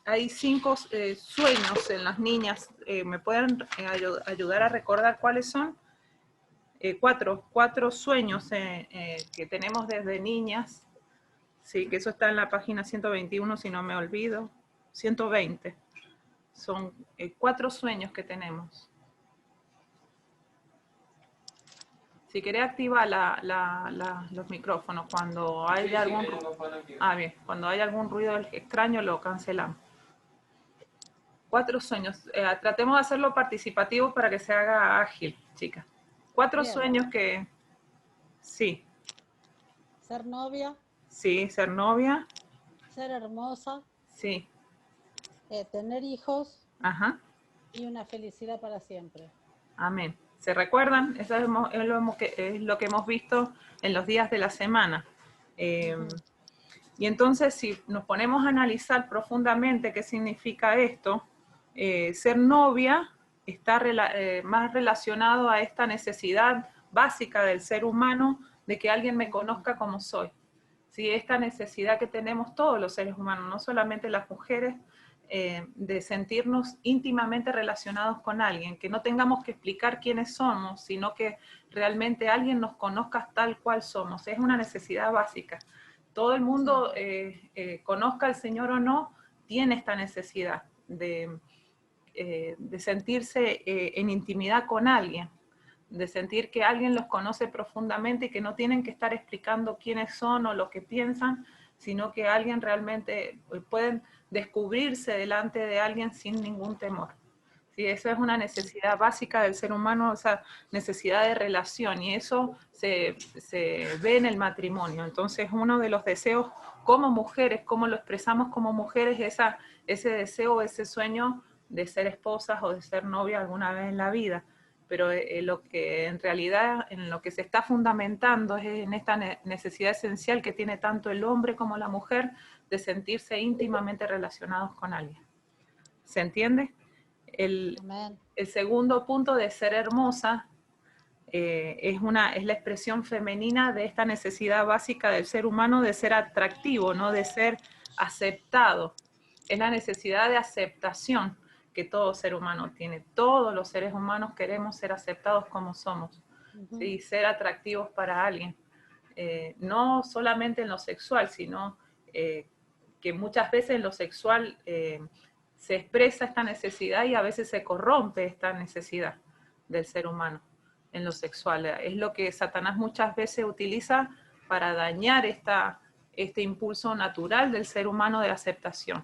hay 5 sueños en las niñas. ¿Me pueden ayudar a recordar cuáles son? 4 sueños que tenemos desde niñas. Sí, que eso está en la página 121, si no me olvido. 120. Son 4 sueños que tenemos. Si querés activa los micrófonos cuando hay algún bien, cuando hay algún ruido extraño lo cancelamos. 4 sueños. Tratemos de hacerlo participativo para que se haga ágil, chicas. 4 Bien. sueños que sí. Ser novia. Sí, ser novia. Ser hermosa. Sí. Tener hijos. Ajá. Y una felicidad para siempre. Amén. ¿Se recuerdan? Eso es lo que hemos visto en los días de la semana. Y entonces, si nos ponemos a analizar profundamente qué significa esto, ser novia está más relacionado a esta necesidad básica del ser humano de que alguien me conozca como soy. ¿Sí? Esta necesidad que tenemos todos los seres humanos, no solamente las mujeres, de sentirnos íntimamente relacionados con alguien, que no tengamos que explicar quiénes somos, sino que realmente alguien nos conozca tal cual somos. Es una necesidad básica. Todo el mundo, conozca al Señor o no, tiene esta necesidad de sentirse en intimidad con alguien, de sentir que alguien los conoce profundamente y que no tienen que estar explicando quiénes son o lo que piensan, sino que alguien realmente pueden descubrirse delante de alguien sin ningún temor. Sí, eso es una necesidad básica del ser humano, esa necesidad de relación, y eso se ve en el matrimonio. Entonces, uno de los deseos como mujeres, cómo lo expresamos como mujeres, ese deseo, ese sueño de ser esposas o de ser novia alguna vez en la vida. Pero lo que en realidad, en lo que se está fundamentando es en esta necesidad esencial que tiene tanto el hombre como la mujer de sentirse íntimamente relacionados con alguien. ¿Se entiende? El segundo punto de ser hermosa es la expresión femenina de esta necesidad básica del ser humano de ser atractivo, ¿no? De ser aceptado. Es la necesidad de aceptación que todo ser humano tiene. Todos los seres humanos queremos ser aceptados como somos, ¿sí? Ser atractivos para alguien. No solamente en lo sexual, sino que muchas veces en lo sexual se expresa esta necesidad y a veces se corrompe esta necesidad del ser humano en lo sexual. Es lo que Satanás muchas veces utiliza para dañar este impulso natural del ser humano de aceptación.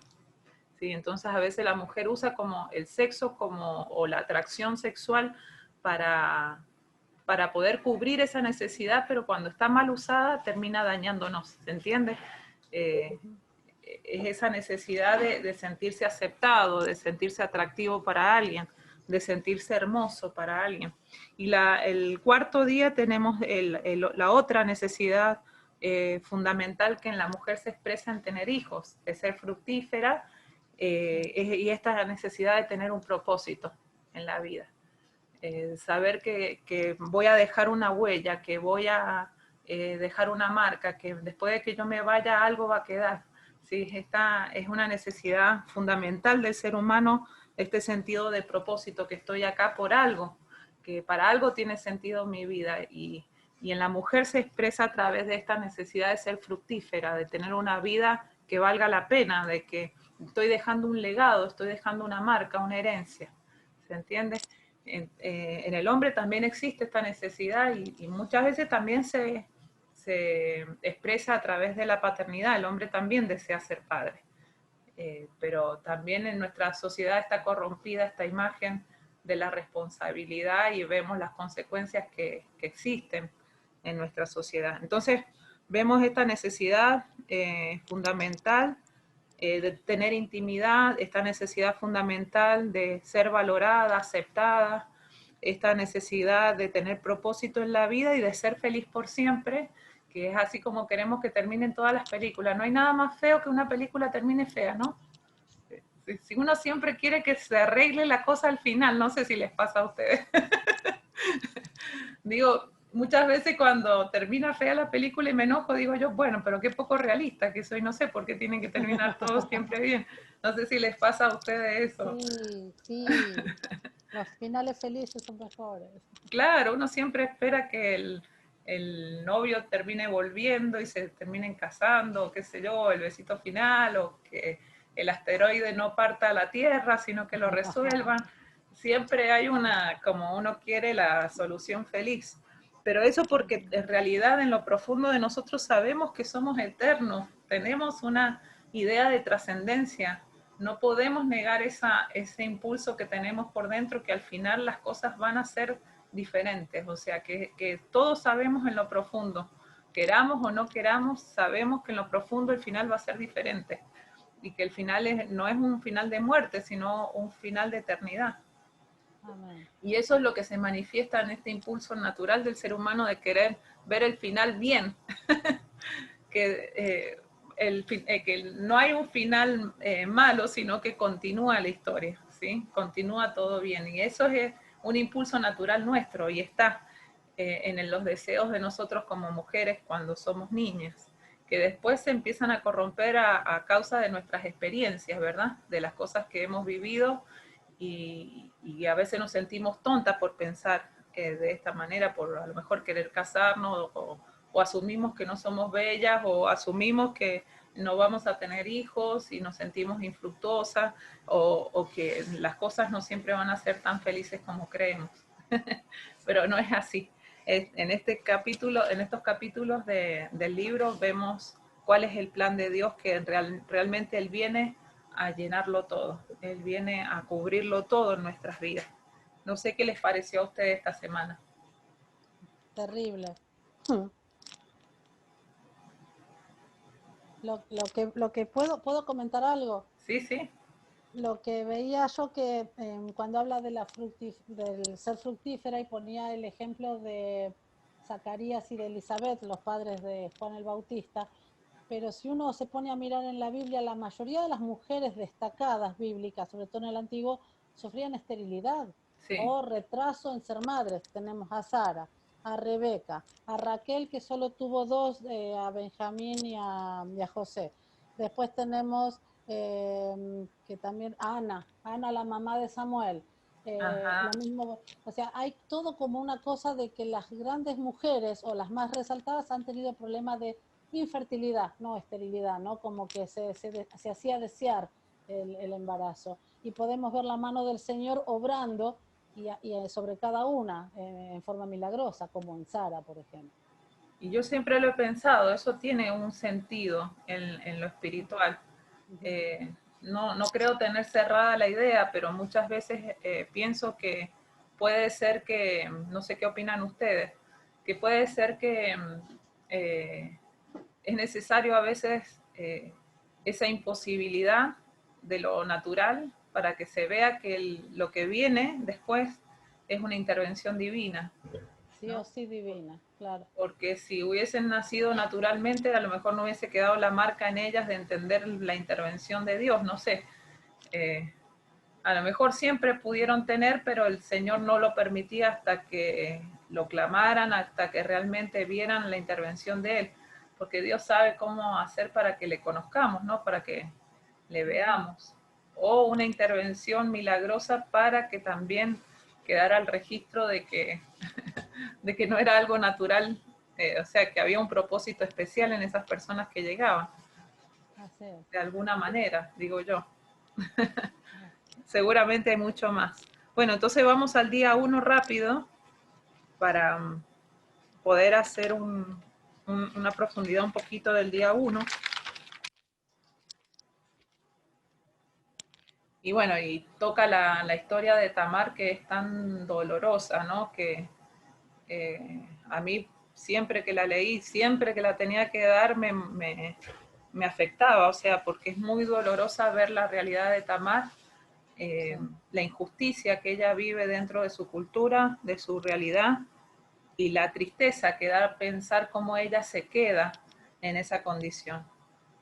¿Sí? Entonces a veces la mujer usa como el sexo o la atracción sexual para poder cubrir esa necesidad, pero cuando está mal usada termina dañándonos, ¿se entiende? Es esa necesidad de sentirse aceptado, de sentirse atractivo para alguien, de sentirse hermoso para alguien. Y el cuarto día tenemos la otra necesidad fundamental que en la mujer se expresa en tener hijos, de ser fructífera, y esta necesidad de tener un propósito en la vida. Saber que voy a dejar una huella, que voy a dejar una marca, que después de que yo me vaya algo va a quedar. ¿Sí? Esta es una necesidad fundamental del ser humano, este sentido de propósito, que estoy acá por algo, que para algo tiene sentido mi vida. Y en la mujer se expresa a través de esta necesidad de ser fructífera, de tener una vida que valga la pena, de que estoy dejando un legado, estoy dejando una marca, una herencia. ¿Se entiende? En el hombre también existe esta necesidad y muchas veces también se expresa a través de la paternidad. El hombre también desea ser padre, pero también en nuestra sociedad está corrompida esta imagen de la responsabilidad y vemos las consecuencias que existen en nuestra sociedad. Entonces vemos esta necesidad fundamental de tener intimidad, esta necesidad fundamental de ser valorada, aceptada, esta necesidad de tener propósito en la vida y de ser feliz por siempre, que es así como queremos que terminen todas las películas. No hay nada más feo que una película termine fea, ¿no? Si uno siempre quiere que se arregle la cosa al final, no sé si les pasa a ustedes. Digo, muchas veces cuando termina fea la película y me enojo, digo yo, bueno, pero qué poco realista que soy, no sé por qué tienen que terminar todos siempre bien. No sé si les pasa a ustedes eso. Sí, sí. Los finales felices son mejores. Claro, uno siempre espera que el novio termine volviendo y se terminen casando, o qué sé yo, el besito final, o que el asteroide no parta a la Tierra, sino que lo resuelvan. Siempre hay una, como uno quiere, la solución feliz. Pero eso porque en realidad en lo profundo de nosotros sabemos que somos eternos, tenemos una idea de trascendencia. No podemos negar ese impulso que tenemos por dentro, que al final las cosas van a ser diferentes, o sea, que todos sabemos en lo profundo, queramos o no queramos, sabemos que en lo profundo el final va a ser diferente y que el final no es un final de muerte, sino un final de eternidad. Amén. Y eso es lo que se manifiesta en este impulso natural del ser humano de querer ver el final bien, que, que no hay un final malo, sino que continúa la historia, ¿sí? Continúa todo bien. Y eso es un impulso natural nuestro y está en los deseos de nosotros como mujeres cuando somos niñas, que después se empiezan a corromper a causa de nuestras experiencias, ¿verdad? De las cosas que hemos vivido y a veces nos sentimos tontas por pensar de esta manera, por a lo mejor querer casarnos o asumimos que no somos bellas o asumimos que no vamos a tener hijos y nos sentimos infructuosas o que las cosas no siempre van a ser tan felices como creemos. Pero no es así. En este capítulo, en estos capítulos del libro vemos cuál es el plan de Dios, que realmente Él viene a llenarlo todo. Él viene a cubrirlo todo en nuestras vidas. No sé qué les pareció a ustedes esta semana. Terrible. Lo que puedo comentar algo. Sí, sí. Lo que veía yo que cuando habla de del ser fructífera y ponía el ejemplo de Zacarías y de Elizabeth, los padres de Juan el Bautista, pero si uno se pone a mirar en la Biblia, la mayoría de las mujeres destacadas bíblicas, sobre todo en el Antiguo, sufrían esterilidad Sí. o retraso en ser madres. Tenemos a Sara, a Rebeca, a Raquel, que solo tuvo dos, a Benjamín y a José. Después tenemos que también Ana, la mamá de Samuel. Lo Ajá. mismo, o sea, hay todo como una cosa de que las grandes mujeres o las más resaltadas han tenido problemas de infertilidad, no esterilidad, ¿no? Como que se hacía desear el embarazo. Y podemos ver la mano del Señor obrando y sobre cada una en forma milagrosa, como en Sara, por ejemplo. Y yo siempre lo he pensado, eso tiene un sentido en lo espiritual. Uh-huh. No creo tener cerrada la idea, pero muchas veces pienso que puede ser que, no sé qué opinan ustedes, que puede ser que eh, es necesario a veces esa imposibilidad de lo natural para que se vea que lo que viene después es una intervención divina, Sí o ¿no? sí divina, claro. Porque si hubiesen nacido naturalmente, a lo mejor no hubiese quedado la marca en ellas de entender la intervención de Dios, no sé. Eh, a lo mejor siempre pudieron tener, pero el Señor no lo permitía hasta que lo clamaran, hasta que realmente vieran la intervención de Él, porque Dios sabe cómo hacer para que le conozcamos, ¿no? Para que le Uh-huh. veamos. O una intervención milagrosa para que también quedara el registro de que no era algo natural, o sea, que había un propósito especial en esas personas que llegaban, Así es. de alguna manera, digo yo. Seguramente hay mucho más. Bueno, entonces vamos al día 1 rápido para poder hacer una profundidad un poquito del día 1. Y bueno, y toca la historia de Tamar, que es tan dolorosa, ¿no? Que a mí siempre que la leí, siempre que la tenía que dar, me afectaba, o sea, porque es muy dolorosa ver la realidad de Tamar, Sí. la injusticia que ella vive dentro de su cultura, de su realidad, y la tristeza que da a pensar cómo ella se queda en esa condición.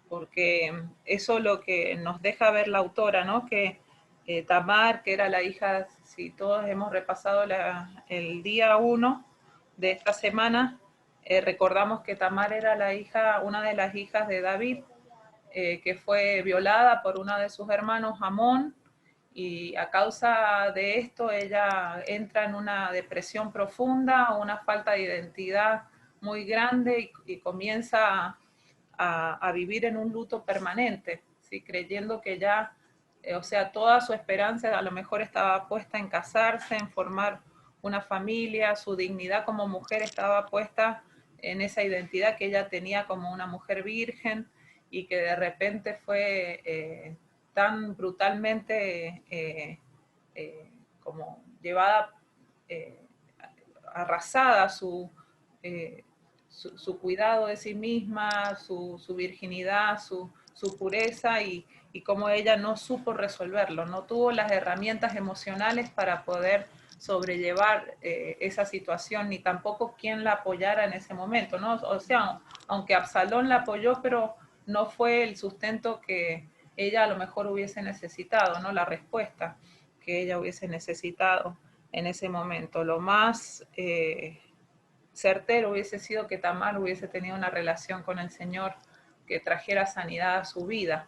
Porque eso es lo que nos deja ver la autora, ¿no? Que Tamar, que era la hija, si todos hemos repasado el día 1, de esta semana, recordamos que Tamar era una de las hijas de David, que fue violada por uno de sus hermanos, Amón, y a causa de esto ella entra en una depresión profunda, una falta de identidad muy grande y comienza a vivir en un luto permanente, ¿sí? Creyendo que ya, o sea, toda su esperanza a lo mejor estaba puesta en casarse, en formar una familia, su dignidad como mujer estaba puesta en esa identidad que ella tenía como una mujer virgen y que de repente fue tan brutalmente como llevada, eh, arrasada su cuidado de sí misma, su virginidad, su pureza y cómo ella no supo resolverlo, no tuvo las herramientas emocionales para poder sobrellevar esa situación, ni tampoco quien la apoyara en ese momento, ¿no? O sea, aunque Absalón la apoyó, pero no fue el sustento que ella a lo mejor hubiese necesitado, ¿no? La respuesta que ella hubiese necesitado en ese momento. Lo más certero hubiese sido que Tamar hubiese tenido una relación con el Señor que trajera sanidad a su vida.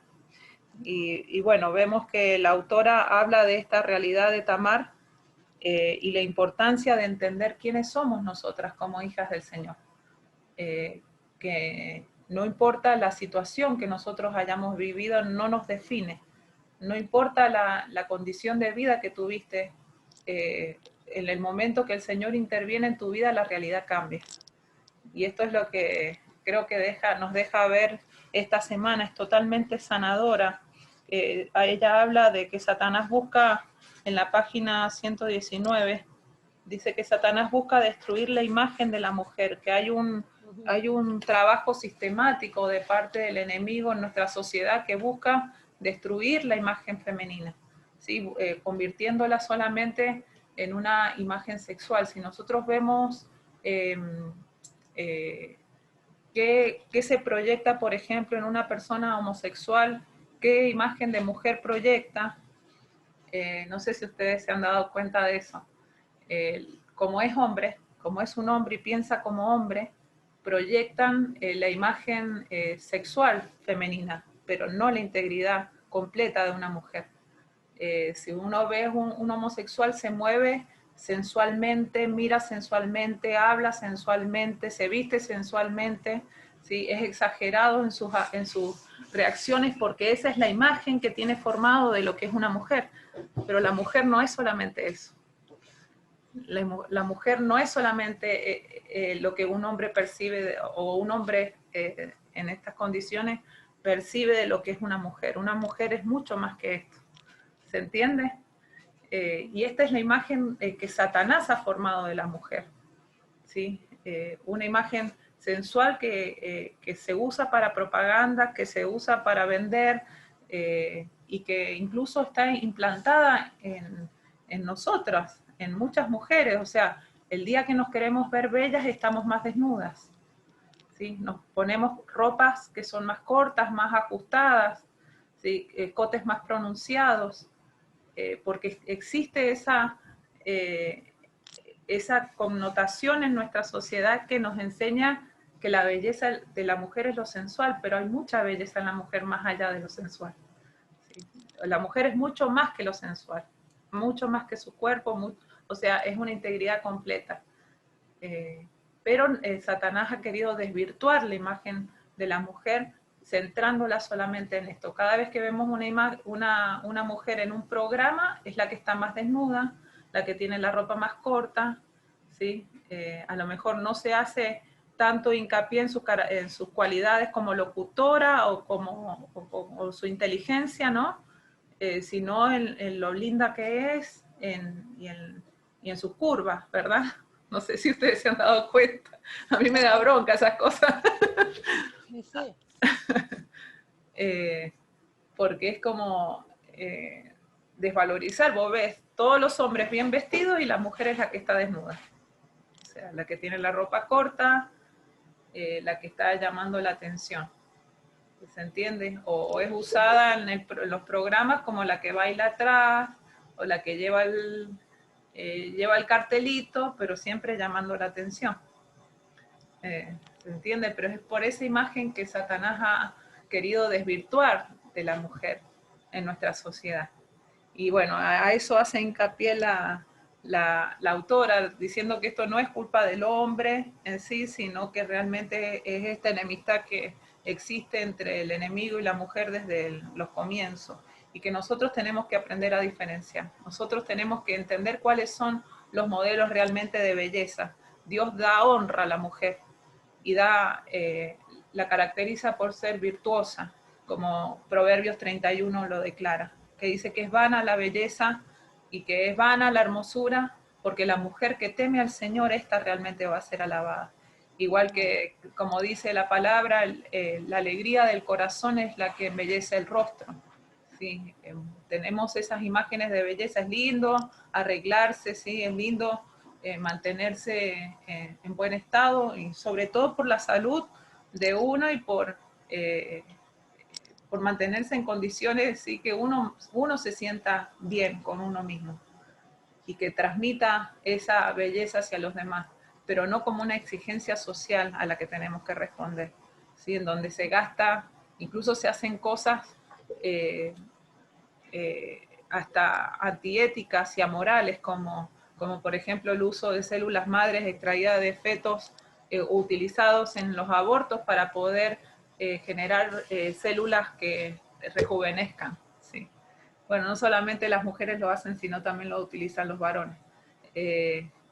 Y bueno, vemos que la autora habla de esta realidad de Tamar y la importancia de entender quiénes somos nosotras como hijas del Señor. Que no importa la situación que nosotros hayamos vivido, no nos define. No importa la condición de vida que tuviste, en el momento que el Señor interviene en tu vida, la realidad cambia. Y esto es lo que creo que nos deja ver esta semana, es totalmente sanadora. Ella habla de que Satanás busca, en la página 119, dice que Satanás busca destruir la imagen de la mujer, que hay un trabajo sistemático de parte del enemigo en nuestra sociedad que busca destruir la imagen femenina, ¿sí? Convirtiéndola solamente en una imagen sexual. Si nosotros vemos qué se proyecta, por ejemplo, en una persona homosexual, qué imagen de mujer proyecta, no sé si ustedes se han dado cuenta de eso. Como es hombre, como es un hombre y piensa como hombre, proyectan la imagen sexual femenina, pero no la integridad completa de una mujer. Si uno ve un homosexual, se mueve sensualmente, mira sensualmente, habla sensualmente, se viste sensualmente, ¿sí? Es exagerado en sus reacciones porque esa es la imagen que tiene formado de lo que es una mujer. Pero la mujer no es solamente eso. La mujer no es solamente lo que un hombre percibe o un hombre en estas condiciones percibe de lo que es una mujer. Una mujer es mucho más que esto. ¿Se entiende? Y esta es la imagen que Satanás ha formado de la mujer, ¿sí? Una imagen sensual que se usa para propaganda, que se usa para vender y que incluso está implantada en nosotras, en muchas mujeres. O sea, el día que nos queremos ver bellas estamos más desnudas, ¿sí? Nos ponemos ropas que son más cortas, más ajustadas, ¿sí? Cotes más pronunciados. Porque existe esa connotación en nuestra sociedad que nos enseña que la belleza de la mujer es lo sensual, pero hay mucha belleza en la mujer más allá de lo sensual. ¿Sí? La mujer es mucho más que lo sensual, mucho más que su cuerpo, o sea, es una integridad completa. Pero Satanás ha querido desvirtuar la imagen de la mujer centrándola solamente en esto. Cada vez que vemos una mujer en un programa, es la que está más desnuda, la que tiene la ropa más corta, ¿sí? A lo mejor no se hace tanto hincapié en sus cualidades como locutora o su inteligencia, ¿no? Sino en lo linda que es y en sus curvas, ¿verdad? No sé si ustedes se han dado cuenta. A mí me da bronca esas cosas. Sí, sí. Porque es como desvalorizar. Vos ves todos los hombres bien vestidos y la mujer es la que está desnuda. O sea, la que tiene la ropa corta, la que está llamando la atención. ¿Se entiende? O es usada en los programas como la que baila atrás, o la que lleva lleva el cartelito, pero siempre llamando la atención. ¿Se entiende? Pero es por esa imagen que Satanás ha querido desvirtuar de la mujer en nuestra sociedad. Y bueno, a eso hace hincapié la autora, diciendo que esto no es culpa del hombre en sí, sino que realmente es esta enemistad que existe entre el enemigo y la mujer desde los comienzos, y que nosotros tenemos que aprender a diferenciar. Nosotros tenemos que entender cuáles son los modelos realmente de belleza. Dios da honra a la mujer y la caracteriza por ser virtuosa, como Proverbios 31 lo declara, que dice que es vana la belleza y que es vana la hermosura, porque la mujer que teme al Señor, esta realmente va a ser alabada. Igual que, como dice la palabra, la alegría del corazón es la que embellece el rostro. ¿Sí? Tenemos esas imágenes de belleza, es lindo arreglarse, ¿sí? Es lindo mantenerse en buen estado, y sobre todo por la salud de uno y por mantenerse en condiciones, ¿sí? Que uno se sienta bien con uno mismo y que transmita esa belleza hacia los demás, pero no como una exigencia social a la que tenemos que responder, ¿sí? En donde se gasta, incluso se hacen cosas hasta antiéticas y amorales, como por ejemplo el uso de células madres extraídas de fetos utilizados en los abortos para poder generar células que rejuvenezcan. ¿Sí? Bueno, no solamente las mujeres lo hacen, sino también lo utilizan los varones.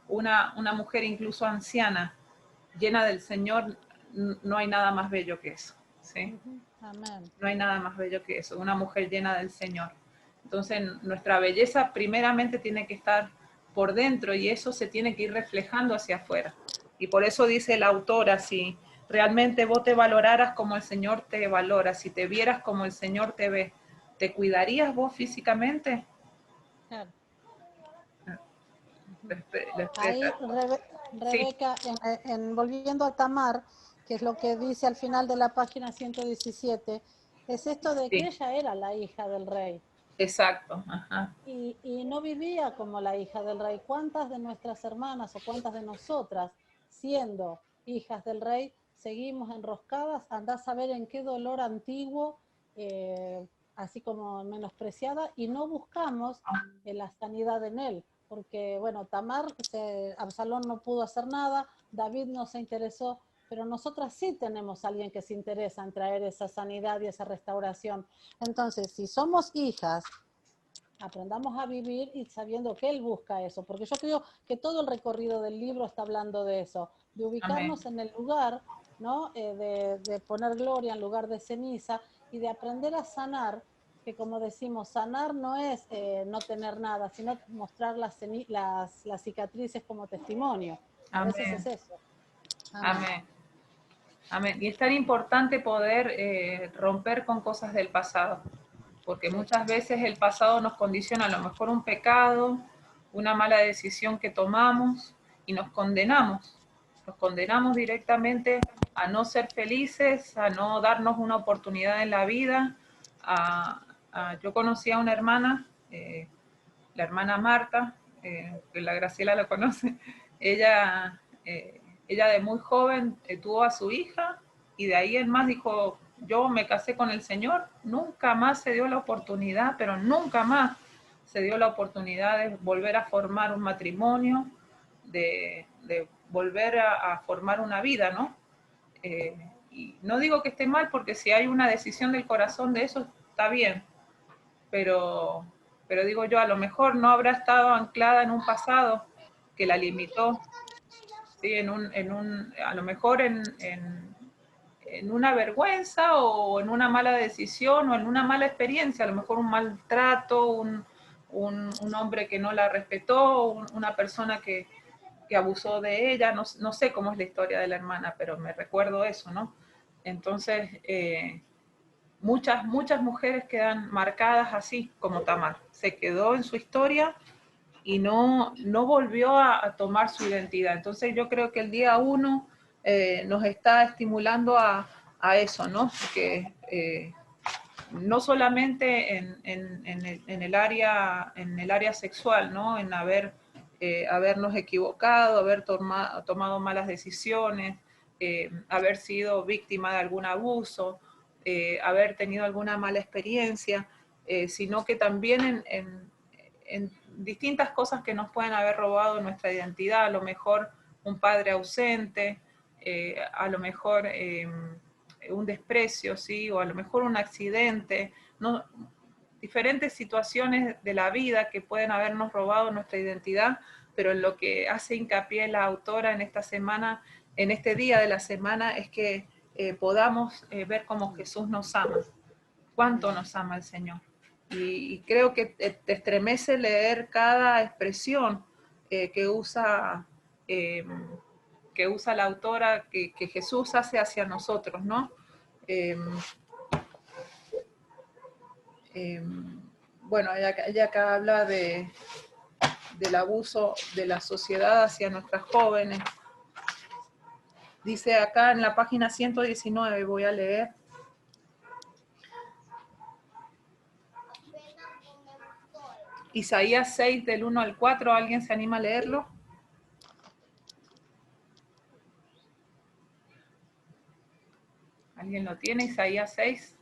Una mujer incluso anciana, llena del Señor, no hay nada más bello que eso. ¿Sí? Amén. No hay nada más bello que eso, una mujer llena del Señor. Entonces, nuestra belleza primeramente tiene que estar por dentro, y eso se tiene que ir reflejando hacia afuera. Y por eso dice la autora, si realmente vos te valoraras como el Señor te valora, si te vieras como el Señor te ve, ¿te cuidarías vos físicamente? Claro. Lo Ahí, expresa. Sí, Rebeca, volviendo a Tamar, que es lo que dice al final de la página 117, es esto de que sí, ella era la hija del rey exacto. Ajá. y no vivía como la hija del rey. ¿Cuántas de nuestras hermanas o cuántas de nosotras, siendo hijas del rey, seguimos enroscadas? Andá a saber en qué dolor antiguo, así como menospreciada, y no buscamos la sanidad en él. Porque, bueno, Tamar, Absalón no pudo hacer nada, David no se interesó, pero nosotras sí tenemos a alguien que se interesa en traer esa sanidad y esa restauración. Entonces, si somos hijas, aprendamos a vivir y sabiendo que Él busca eso, porque yo creo que todo el recorrido del libro está hablando de eso, de Amén. ubicarnos en el lugar, ¿no? De poner gloria en lugar de ceniza y de aprender a sanar, que como decimos, sanar no es no tener nada, sino mostrar las cicatrices como testimonio. A veces es Amén. eso. Amén. Amén. Amén. Y es tan importante poder romper con cosas del pasado, porque Sí. muchas veces el pasado nos condiciona, a lo mejor un pecado, una mala decisión que tomamos, y nos condenamos directamente a no ser felices, a no darnos una oportunidad en la vida. Yo conocí a una hermana, la hermana Marta, que la Graciela la conoce. ella, ella de muy joven tuvo a su hija, y de ahí en más dijo, yo me casé con el Señor. Nunca más se dio la oportunidad, pero nunca más se dio la oportunidad de volver a formar un matrimonio, de volver a formar una vida, ¿no? Y no digo que esté mal, porque si hay una decisión del corazón de eso, está bien, pero, pero digo yo, a lo mejor no habrá estado anclada en un pasado que la limitó, ¿sí? A lo mejor en una vergüenza, o en una mala decisión, o en una mala experiencia, a lo mejor un maltrato, un hombre que no la respetó, una persona que abusó de ella. No, no sé cómo es la historia de la hermana, pero me recuerdo eso, ¿no? Entonces, muchas mujeres quedan marcadas así como Tamar. Se quedó en su historia y no volvió a tomar su identidad. Entonces yo creo que el día uno nos está estimulando a eso, ¿no? Que no solamente en el área sexual, ¿no? En haber habernos equivocado, haber tomado malas decisiones, haber sido víctima de algún abuso, haber tenido alguna mala experiencia, sino que también en distintas cosas que nos pueden haber robado nuestra identidad, a lo mejor un padre ausente, a lo mejor un desprecio, ¿sí? O a lo mejor un accidente, ¿no? Diferentes situaciones de la vida que pueden habernos robado nuestra identidad, pero en lo que hace hincapié la autora en esta semana, en este día de la semana, es que podamos ver cómo Jesús nos ama, cuánto nos ama el Señor. Y creo que te estremece leer cada expresión que usa la autora, que Jesús hace hacia nosotros, ¿no? Bueno, ella acá habla del abuso de la sociedad hacia nuestras jóvenes. Dice acá en la página 119, voy a leer. Isaías 6, del 1 al 4, ¿alguien se anima a leerlo? ¿Alguien lo tiene? Isaías 6,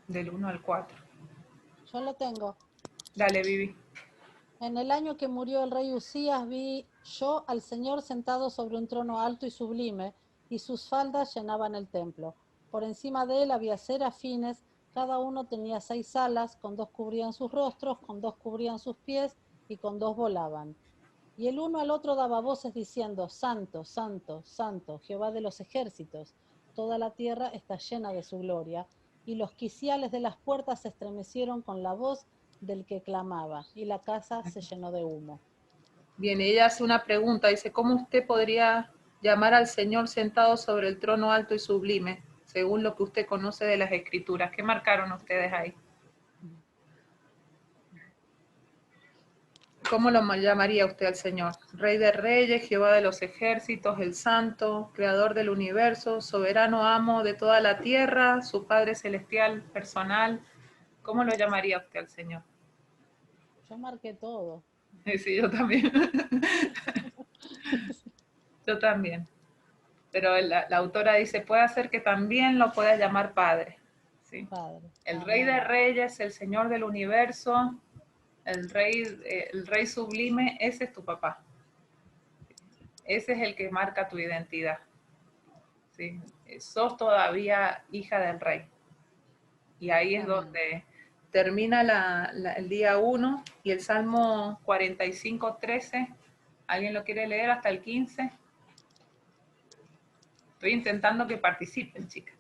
del 1 al 4. Yo lo tengo. Dale, Vivi. En el año que murió el rey Usías vi yo al Señor sentado sobre un trono alto y sublime, y sus faldas llenaban el templo. Por encima de él había serafines, cada uno tenía 6 alas, con 2 cubrían sus rostros, con 2 cubrían sus pies, y con 2 volaban. Y el uno al otro daba voces diciendo, Santo, Santo, Santo, Jehová de los ejércitos, toda la tierra está llena de su gloria. Y los quiciales de las puertas se estremecieron con la voz del que clamaba, y la casa se llenó de humo. Bien, ella hace una pregunta, dice, ¿cómo usted podría llamar al Señor sentado sobre el trono alto y sublime, según lo que usted conoce de las Escrituras? ¿Qué marcaron ustedes ahí? ¿Cómo lo llamaría usted al Señor? Rey de reyes, Jehová de los ejércitos, el Santo, Creador del universo, soberano amo de toda la tierra, su Padre celestial, personal. ¿Cómo lo llamaría usted al Señor? Yo marqué todo. Sí, yo también. Yo también. Pero la autora dice, puede ser que también lo pueda llamar Padre. ¿Sí? Padre. El Rey Amén. de reyes, el Señor del universo, el rey sublime, ese es tu papá. Ese es el que marca tu identidad. ¿Sí? Sos todavía hija del rey. Y ahí es Amén. donde termina el día 1 y el Salmo 45:13. ¿Alguien lo quiere leer hasta el 15? Estoy intentando que participen, chicas.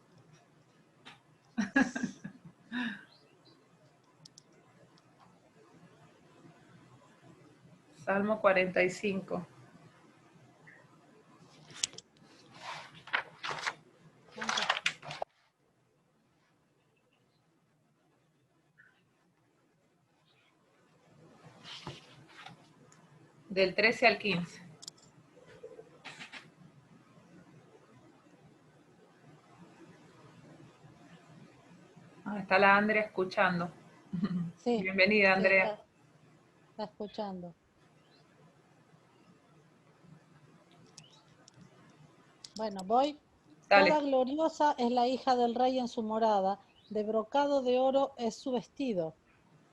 Salmo 45. Del 13 al 15. Está la Andrea escuchando. Sí, Bienvenida, sí, Andrea. está escuchando. Bueno, voy. Dale. Toda gloriosa es la hija del rey en su morada, de brocado de oro es su vestido.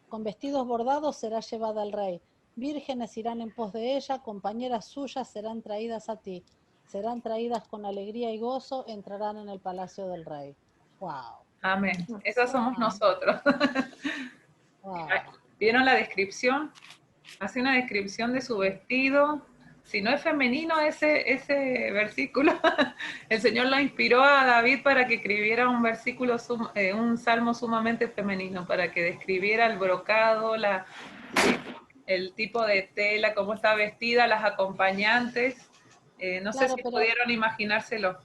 Con vestidos bordados será llevada al rey. Vírgenes irán en pos de ella, compañeras suyas serán traídas a ti. Serán traídas con alegría y gozo, entrarán en el palacio del rey. Wow. Amén. Esas somos nosotros. Wow. ¿Vieron la descripción? Hace una descripción de su vestido. Si no es femenino ese versículo, el Señor lo inspiró a David para que escribiera un versículo, un salmo sumamente femenino, para que describiera el brocado, el tipo de tela, cómo está vestida, las acompañantes. No sé Claro, si pero pudieron imaginárselo.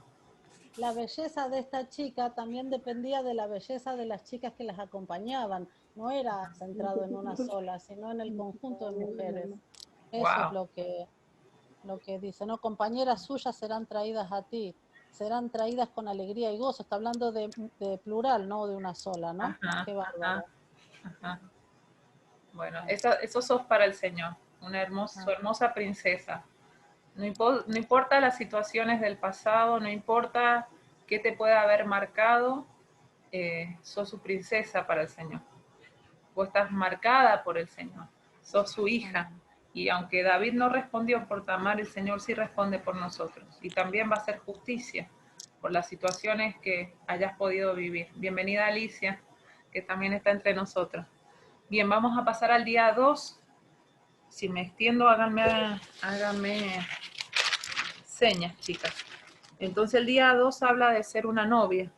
la belleza de esta chica también dependía de la belleza de las chicas que las acompañaban. No era centrado en una sola, sino en el conjunto de mujeres. Eso es Wow. lo que dice, ¿no? Compañeras suyas serán traídas a ti, serán traídas con alegría y gozo. Está hablando de plural, no de una sola, ¿no? Ajá, Qué ajá, bárbaro. ajá. Bueno, eso sos para el Señor, su hermosa princesa. No importa las situaciones del pasado, no importa qué te pueda haber marcado, sos su princesa para el Señor. Vos estás marcada por el Señor, sos su hija. Y aunque David no respondió por Tamar, el Señor sí responde por nosotros. Y también va a hacer justicia por las situaciones que hayas podido vivir. Bienvenida Alicia, que también está entre nosotros. Bien, vamos a pasar al día 2. Si me extiendo, háganme señas, chicas. Entonces el día 2 habla de ser una novia.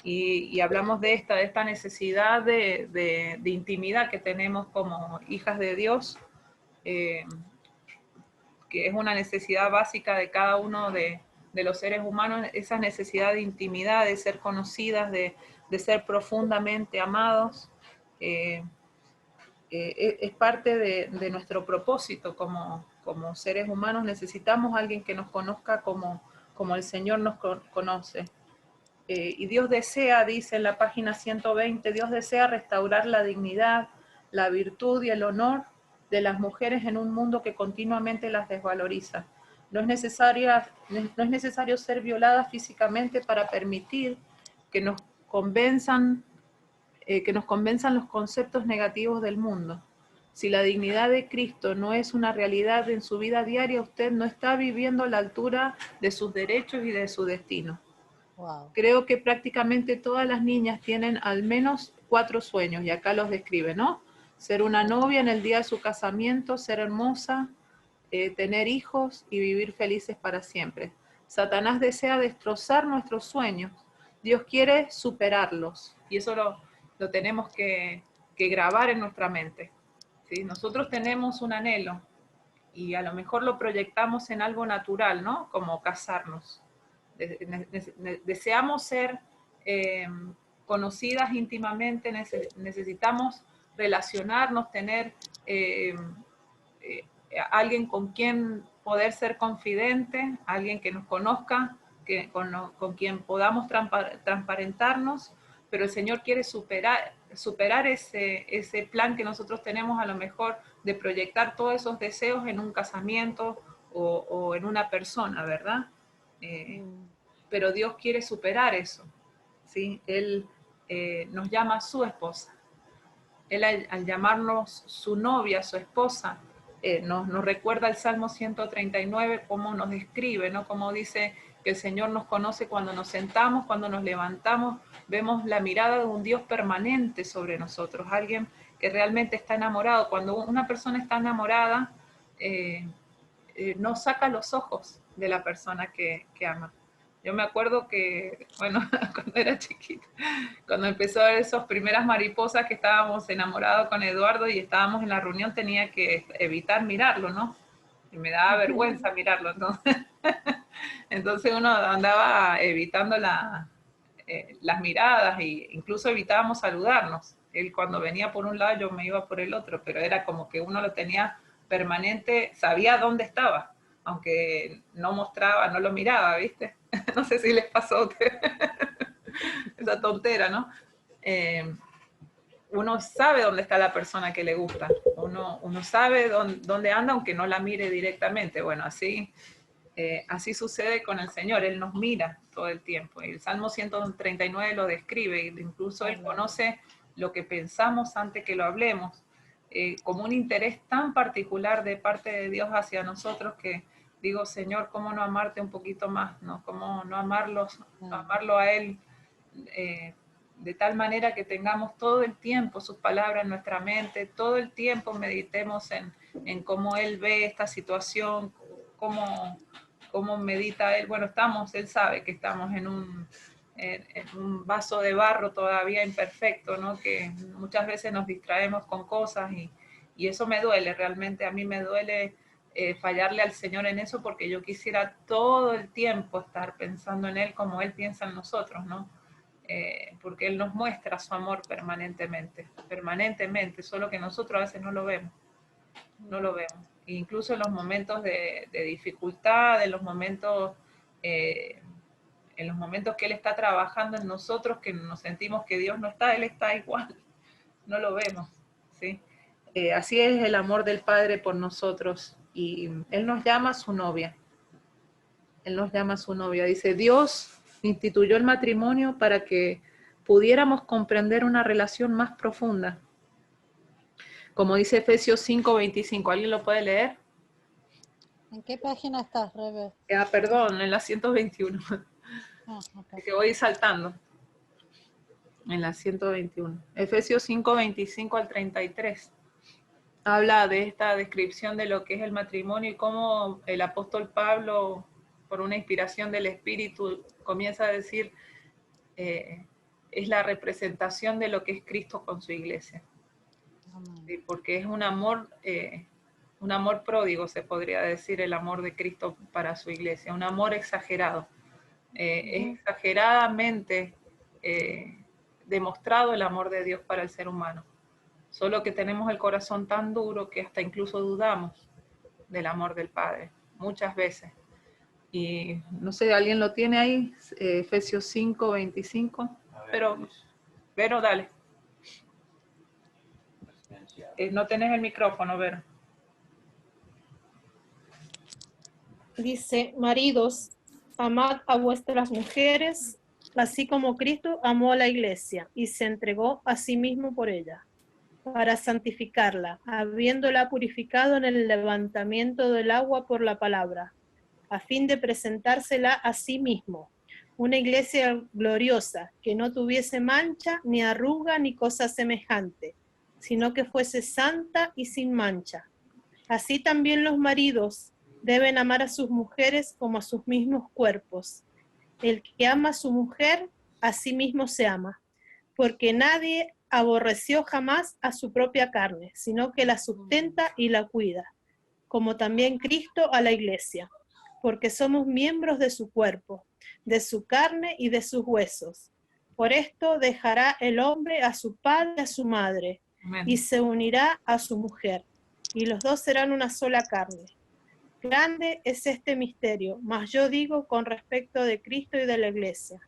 Y hablamos de esta necesidad de intimidad que tenemos como hijas de Dios, que es una necesidad básica de cada uno de los seres humanos, esa necesidad de intimidad, de ser conocidas, de ser profundamente amados. Es parte de nuestro propósito como seres humanos. Necesitamos a alguien que nos conozca como el Señor nos conoce. Y Dios desea, dice en la página 120, Dios desea restaurar la dignidad, la virtud y el honor de las mujeres en un mundo que continuamente las desvaloriza. No es necesario ser violadas físicamente para permitir que nos convenzan los conceptos negativos del mundo. Si la dignidad de Cristo no es una realidad en su vida diaria, usted no está viviendo a la altura de sus derechos y de su destino. Wow. Creo que prácticamente todas las niñas tienen al menos 4 sueños, y acá los describe, ¿no? Ser una novia en el día de su casamiento, ser hermosa, tener hijos y vivir felices para siempre. Satanás desea destrozar nuestros sueños. Dios quiere superarlos, y eso lo tenemos que grabar en nuestra mente. ¿Sí? Nosotros tenemos un anhelo, y a lo mejor lo proyectamos en algo natural, ¿no? Como casarnos. Deseamos ser conocidas íntimamente, necesitamos relacionarnos, tener alguien con quien poder ser confidente, alguien que nos conozca, con quien podamos transparentarnos, pero el Señor quiere superar ese plan que nosotros tenemos, a lo mejor de proyectar todos esos deseos en un casamiento o en una persona, ¿verdad? Pero Dios quiere superar eso, ¿sí? Él nos llama su esposa. Él al llamarnos su novia, su esposa, nos recuerda el Salmo 139, cómo nos describe, ¿no? Cómo dice que el Señor nos conoce cuando nos sentamos, cuando nos levantamos, vemos la mirada de un Dios permanente sobre nosotros, alguien que realmente está enamorado. Cuando una persona está enamorada, no saca los ojos de la persona que ama. Yo me acuerdo que, bueno, cuando era chiquita, cuando empezó a ver esas primeras mariposas, que estábamos enamorados con Eduardo y estábamos en la reunión, tenía que evitar mirarlo, ¿no? Y me daba vergüenza mirarlo, entonces, entonces uno andaba evitando las miradas, e incluso evitábamos saludarnos. Él cuando venía por un lado, yo me iba por el otro, pero era como que uno lo tenía permanente, sabía dónde estaba, aunque no mostraba, no lo miraba, ¿viste? No sé si les pasó a ustedes esa tontera, ¿no? Uno sabe dónde está la persona que le gusta, uno sabe dónde anda, aunque no la mire directamente. Bueno, así sucede con el Señor, Él nos mira todo el tiempo. Y el Salmo 139 lo describe, incluso Él conoce lo que pensamos antes que lo hablemos, como un interés tan particular de parte de Dios hacia nosotros, que digo, Señor, ¿cómo no amarte un poquito más? ¿No? ¿Cómo no amarlo a Él de tal manera que tengamos todo el tiempo sus palabras en nuestra mente, todo el tiempo meditemos en cómo Él ve esta situación, cómo medita Él? Bueno, Él sabe que estamos en un vaso de barro todavía imperfecto, ¿no? Que muchas veces nos distraemos con cosas, y eso me duele, realmente a mí me duele fallarle al Señor en eso, porque yo quisiera todo el tiempo estar pensando en Él como Él piensa en nosotros, ¿no? Porque Él nos muestra su amor permanentemente, solo que nosotros a veces no lo vemos. Incluso en los momentos de dificultad, en los momentos que Él está trabajando en nosotros, que nos sentimos que Dios no está, Él está igual, no lo vemos, ¿sí? Así es el amor del Padre por nosotros. Y Él nos llama a su novia. Él nos llama a su novia. Dice, Dios instituyó el matrimonio para que pudiéramos comprender una relación más profunda. Como dice Efesios 5:25. ¿Alguien lo puede leer? ¿En qué página estás, Rebe? Perdón, en la 121. Okay. Es que voy saltando. En la 121. Efesios 5:25 al 33. Habla de esta descripción de lo que es el matrimonio y cómo el apóstol Pablo, por una inspiración del Espíritu, comienza a decir, es la representación de lo que es Cristo con su iglesia. ¿Sí? Porque es un amor pródigo, se podría decir, el amor de Cristo para su iglesia, un amor exagerado. Es exageradamente demostrado el amor de Dios para el ser humano. Solo que tenemos el corazón tan duro que hasta incluso dudamos del amor del Padre, muchas veces. Y no sé, ¿alguien lo tiene ahí? Efesios 5:25. Vero, dale. No tenés el micrófono, Vero. Dice, maridos, amad a vuestras mujeres, así como Cristo amó a la iglesia y se entregó a sí mismo por ella, para santificarla, habiéndola purificado en el levantamiento del agua por la palabra, a fin de presentársela a sí mismo, una iglesia gloriosa, que no tuviese mancha, ni arruga, ni cosa semejante, sino que fuese santa y sin mancha. Así también los maridos deben amar a sus mujeres como a sus mismos cuerpos. El que ama a su mujer, a sí mismo se ama, porque nadie aborreció jamás a su propia carne, sino que la sustenta y la cuida, como también Cristo a la iglesia, porque somos miembros de su cuerpo, de su carne y de sus huesos. Por esto dejará el hombre a su padre y a su madre, Amén. y se unirá a su mujer, y los dos serán una sola carne. Grande es este misterio, mas yo digo con respecto de Cristo y de la iglesia.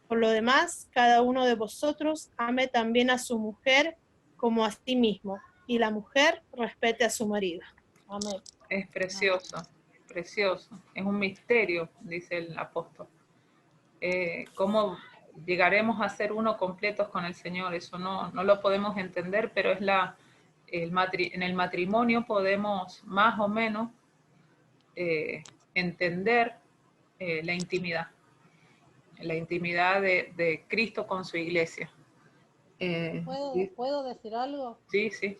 Por lo demás, cada uno de vosotros ame también a su mujer como a sí mismo, y la mujer respete a su marido. Amén. Es precioso, precioso. Es un misterio, dice el apóstol. ¿Cómo llegaremos a ser uno completos con el Señor? Eso no lo podemos entender, pero es en el matrimonio podemos más o menos entender la intimidad de Cristo con su iglesia. ¿Puedo decir algo? Sí, sí.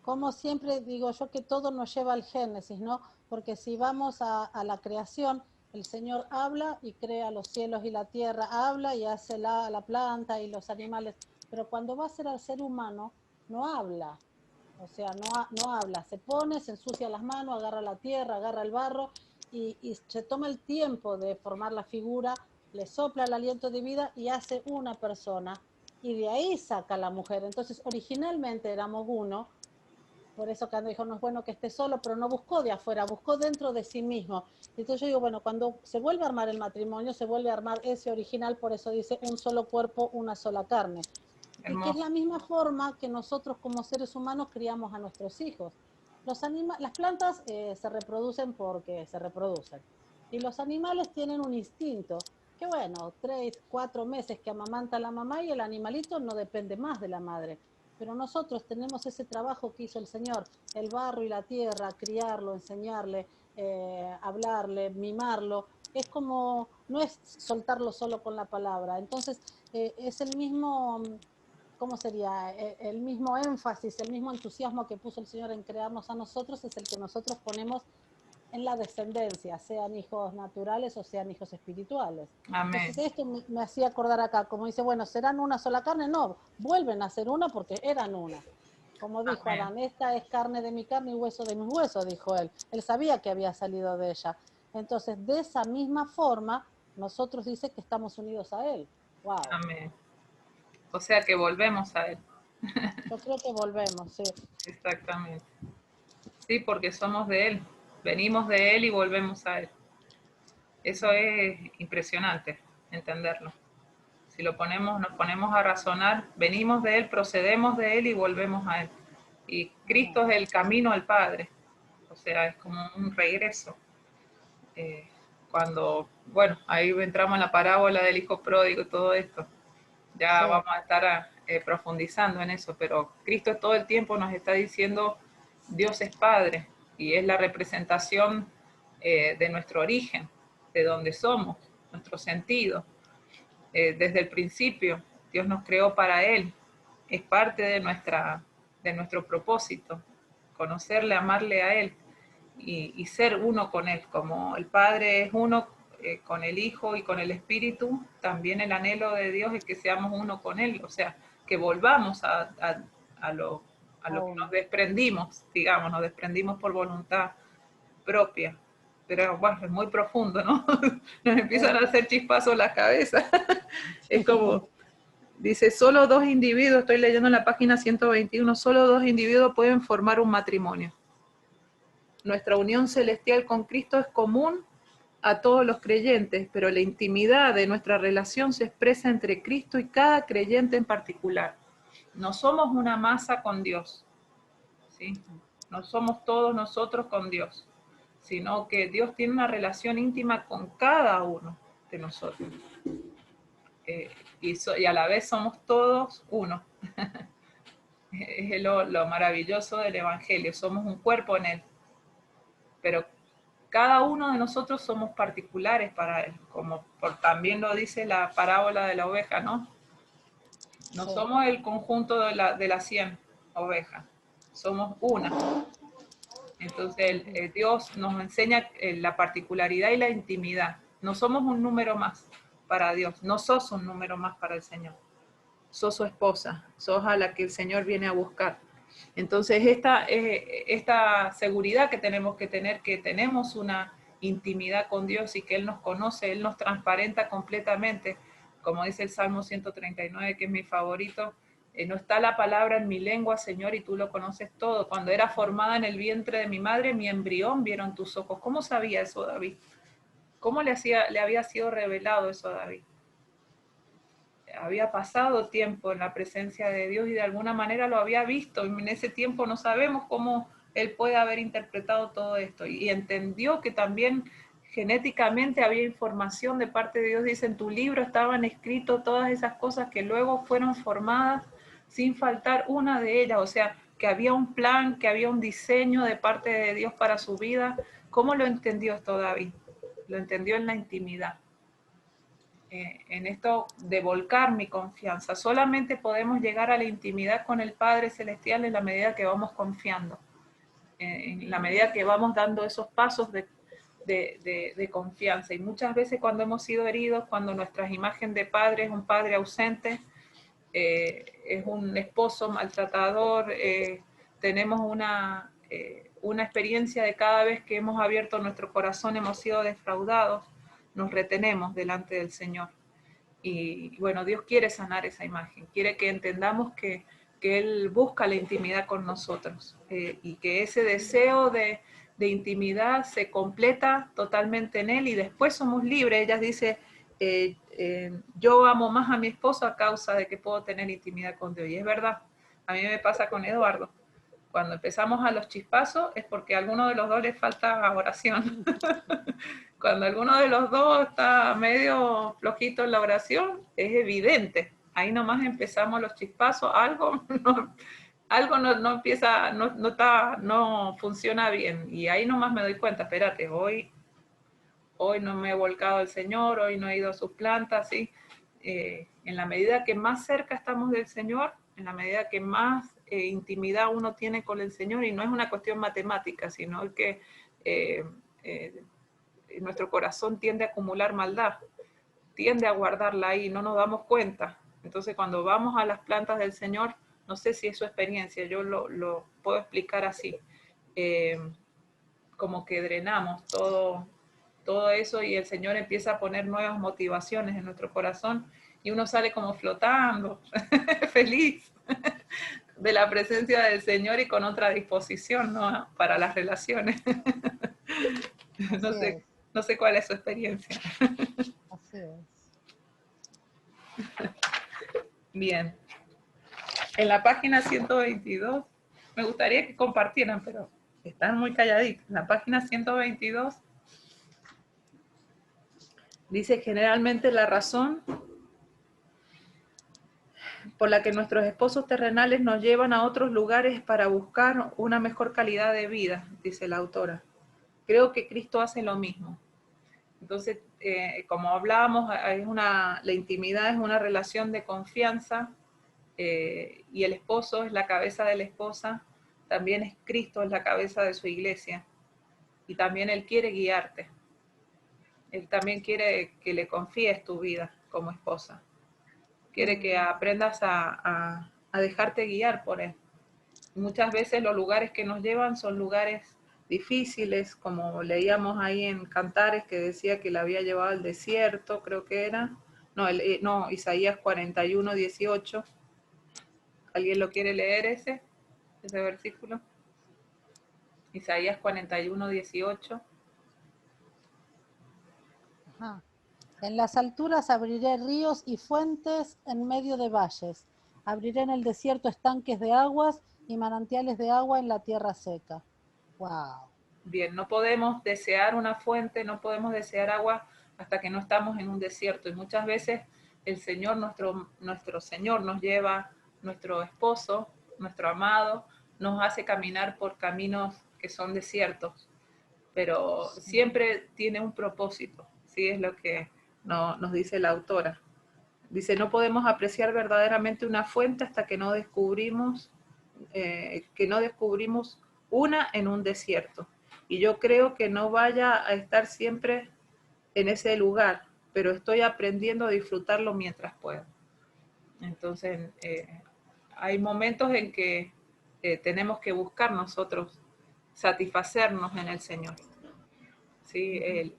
Como siempre digo yo que todo nos lleva al Génesis, ¿no? Porque si vamos a la creación, el Señor habla y crea los cielos y la tierra, habla y hace la planta y los animales, pero cuando va a ser al ser humano, no habla, o sea, no habla, se pone, se ensucia las manos, agarra la tierra, agarra el barro y se toma el tiempo de formar la figura, le sopla el aliento de vida y hace una persona y de ahí saca a la mujer. Entonces, originalmente éramos uno. Por eso Cando dijo, no es bueno que esté solo, pero no buscó de afuera, buscó dentro de sí mismo. Entonces yo digo, bueno, cuando se vuelve a armar el matrimonio, se vuelve a armar ese original, por eso dice un solo cuerpo, una sola carne. Y que es la misma forma que nosotros como seres humanos criamos a nuestros hijos. Las plantas se reproducen porque se reproducen. Y los animales tienen un instinto, que bueno, 3, 4 meses que amamanta la mamá y el animalito no depende más de la madre. Pero nosotros tenemos ese trabajo que hizo el Señor, el barro y la tierra, criarlo, enseñarle, hablarle, mimarlo. Es como, no es soltarlo solo con la palabra. Entonces, es el mismo, ¿cómo sería? El mismo énfasis, el mismo entusiasmo que puso el Señor en crearnos a nosotros, es el que nosotros ponemos en la descendencia, sean hijos naturales o sean hijos espirituales. Amén. Entonces esto me hacía acordar acá, como dice, bueno, ¿serán una sola carne? No, vuelven a ser una porque eran una. Como dijo Amén. Adán, esta es carne de mi carne y hueso de mis huesos, dijo él. Él sabía que había salido de ella. Entonces, de esa misma forma, nosotros dice que estamos unidos a él. Wow. Amén. O sea que volvemos a Él. Yo creo que volvemos, sí. Exactamente. Sí, porque somos de Él. Venimos de Él y volvemos a Él. Eso es impresionante, entenderlo. Si nos ponemos a razonar, venimos de Él, procedemos de Él y volvemos a Él. y Cristo es el camino al Padre. O sea, es como un regreso. Cuando, bueno, ahí entramos en la parábola del hijo pródigo y todo esto. Ya Sí. vamos a estar profundizando en eso, pero Cristo todo el tiempo nos está diciendo Dios es Padre y es la representación de nuestro origen, de donde somos, nuestro sentido. Desde el principio, Dios nos creó para Él, es parte de nuestro propósito, conocerle, amarle a Él y ser uno con Él, como el Padre es uno con el Hijo y con el Espíritu, también el anhelo de Dios es que seamos uno con Él, o sea, que volvamos a lo que nos desprendimos, digamos, nos desprendimos por voluntad propia. Pero bueno, es muy profundo, ¿no? Nos empiezan a hacer chispazos la cabeza. Es como, dice, solo dos individuos, estoy leyendo en la página 121, solo dos individuos pueden formar un matrimonio. Nuestra unión celestial con Cristo es común a todos los creyentes, pero la intimidad de nuestra relación se expresa entre Cristo y cada creyente en particular. No somos una masa con Dios, ¿sí? No somos todos nosotros con Dios, sino que Dios tiene una relación íntima con cada uno de nosotros. Y a la vez somos todos uno. Es lo maravilloso del Evangelio, somos un cuerpo en Él, pero cada uno de nosotros somos particulares para Él, como también lo dice la parábola de la oveja, ¿no? No Sí. somos el conjunto de las 100 ovejas, somos una. Entonces Dios nos enseña la particularidad y la intimidad. No somos un número más para Dios, no sos un número más para el Señor. Sos su esposa, sos a la que el Señor viene a buscar. Entonces esta seguridad que tenemos que tener, que tenemos una intimidad con Dios y que Él nos conoce, Él nos transparenta completamente, como dice el Salmo 139, que es mi favorito, no está la palabra en mi lengua, Señor, y tú lo conoces todo. Cuando era formada en el vientre de mi madre, mi embrión vieron tus ojos. ¿Cómo sabía eso David? ¿Cómo le había sido revelado eso a David? Había pasado tiempo en la presencia de Dios y de alguna manera lo había visto. Y en ese tiempo no sabemos cómo él puede haber interpretado todo esto. Y entendió que también genéticamente había información de parte de Dios. Dice, en tu libro estaban escritas todas esas cosas que luego fueron formadas sin faltar una de ellas. O sea, que había un plan, que había un diseño de parte de Dios para su vida. ¿Cómo lo entendió esto David? Lo entendió en la intimidad. En esto de volcar mi confianza. Solamente podemos llegar a la intimidad con el Padre Celestial en la medida que vamos confiando, en la medida que vamos dando esos pasos de confianza. Y muchas veces cuando hemos sido heridos, cuando nuestra imagen de padre es un padre ausente, es un esposo maltratador, tenemos una experiencia de cada vez que hemos abierto nuestro corazón, hemos sido defraudados, nos retenemos delante del Señor. Y bueno, Dios quiere sanar esa imagen, quiere que entendamos que Él busca la intimidad con nosotros y que ese deseo de intimidad se completa totalmente en Él y después somos libres. Ella dice, yo amo más a mi esposo a causa de que puedo tener intimidad con Dios. Y es verdad, a mí me pasa con Eduardo. Cuando empezamos a los chispazos es porque a alguno de los dos le falta oración. Cuando alguno de los dos está medio flojito en la oración, es evidente. Ahí nomás empezamos los chispazos, algo no empieza, no funciona bien. Y ahí nomás me doy cuenta, espérate, hoy no me he volcado al Señor, hoy no he ido a sus plantas, ¿sí? En la medida que más cerca estamos del Señor, en la medida que más intimidad uno tiene con el Señor, y no es una cuestión matemática, sino que nuestro corazón tiende a acumular maldad, tiende a guardarla ahí, no nos damos cuenta. Entonces cuando vamos a las plantas del Señor, no sé si es su experiencia, yo lo puedo explicar así, como que drenamos todo eso y el Señor empieza a poner nuevas motivaciones en nuestro corazón y uno sale como flotando, feliz de la presencia del Señor y con otra disposición, ¿no? Para las relaciones. No sé cuál es su experiencia. Así es. Bien. En la página 122 Me gustaría que compartieran, pero están muy calladitos. En la página 122 dice: generalmente la razón por la que nuestros esposos terrenales nos llevan a otros lugares para buscar una mejor calidad de vida, dice la autora. Creo que Cristo hace lo mismo. Entonces, como hablábamos, la intimidad es una relación de confianza, y el esposo es la cabeza de la esposa, también es Cristo, es la cabeza de su iglesia, y también Él quiere guiarte. Él también quiere que le confíes tu vida como esposa. Quiere que aprendas a dejarte guiar por Él. Muchas veces los lugares que nos llevan son lugares difíciles, como leíamos ahí en Cantares, que decía que la había llevado al desierto, creo que era. No, Isaías 41, 18. ¿Alguien lo quiere leer ese versículo? Isaías 41, 18. Ajá. En las alturas abriré ríos y fuentes en medio de valles. Abriré en el desierto estanques de aguas y manantiales de agua en la tierra seca. Wow. Bien, no podemos desear una fuente, no podemos desear agua hasta que no estamos en un desierto. Y muchas veces el Señor, nuestro Señor nos lleva, nuestro esposo, nuestro amado, nos hace caminar por caminos que son desiertos, pero siempre tiene un propósito, ¿sí? Es lo que nos dice la autora. Dice: no podemos apreciar verdaderamente una fuente hasta que no descubrimos una en un desierto. Y yo creo que no vaya a estar siempre en ese lugar, pero estoy aprendiendo a disfrutarlo mientras puedo. Entonces, hay momentos en que tenemos que buscar nosotros satisfacernos en el Señor. ¿Sí?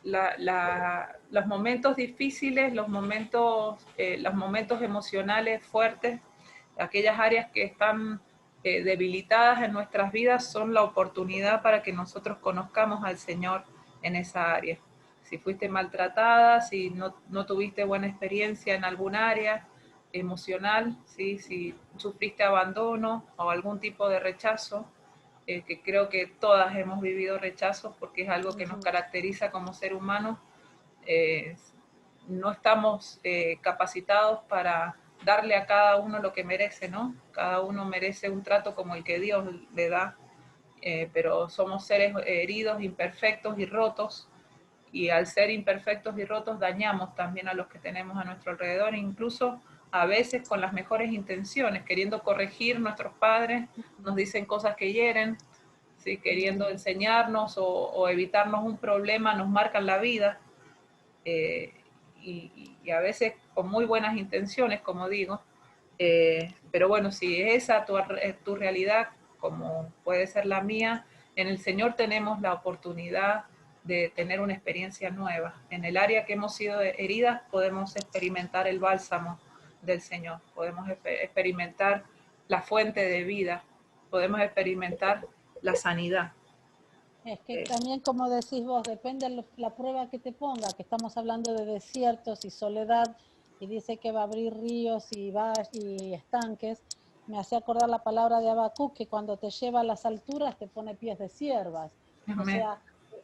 Los momentos difíciles, los momentos emocionales fuertes, aquellas áreas que están debilitadas en nuestras vidas, son la oportunidad para que nosotros conozcamos al Señor en esa área. Si fuiste maltratada, si no tuviste buena experiencia en algún área emocional, ¿sí? Si sufriste abandono o algún tipo de rechazo, que creo que todas hemos vivido rechazos porque es algo que nos caracteriza como ser humano. No estamos capacitados para darle a cada uno lo que merece, ¿no? Cada uno merece un trato como el que Dios le da, pero somos seres heridos, imperfectos y rotos, y al ser imperfectos y rotos dañamos también a los que tenemos a nuestro alrededor, incluso a veces con las mejores intenciones, queriendo corregir. Nuestros padres nos dicen cosas que hieren, ¿sí? Queriendo enseñarnos o evitarnos un problema, nos marcan la vida, y a veces con muy buenas intenciones, como digo, pero bueno, si es esa tu realidad, como puede ser la mía, en el Señor tenemos la oportunidad de tener una experiencia nueva. En el área que hemos sido heridas podemos experimentar el bálsamo del Señor, podemos experimentar la fuente de vida, podemos experimentar la sanidad. Es que también, como decís vos, depende de la prueba que te ponga, que estamos hablando de desiertos y soledad, y dice que va a abrir ríos y estanques. Me hace acordar la palabra de Habacuc, que cuando te lleva a las alturas te pone pies de siervas. O Amén.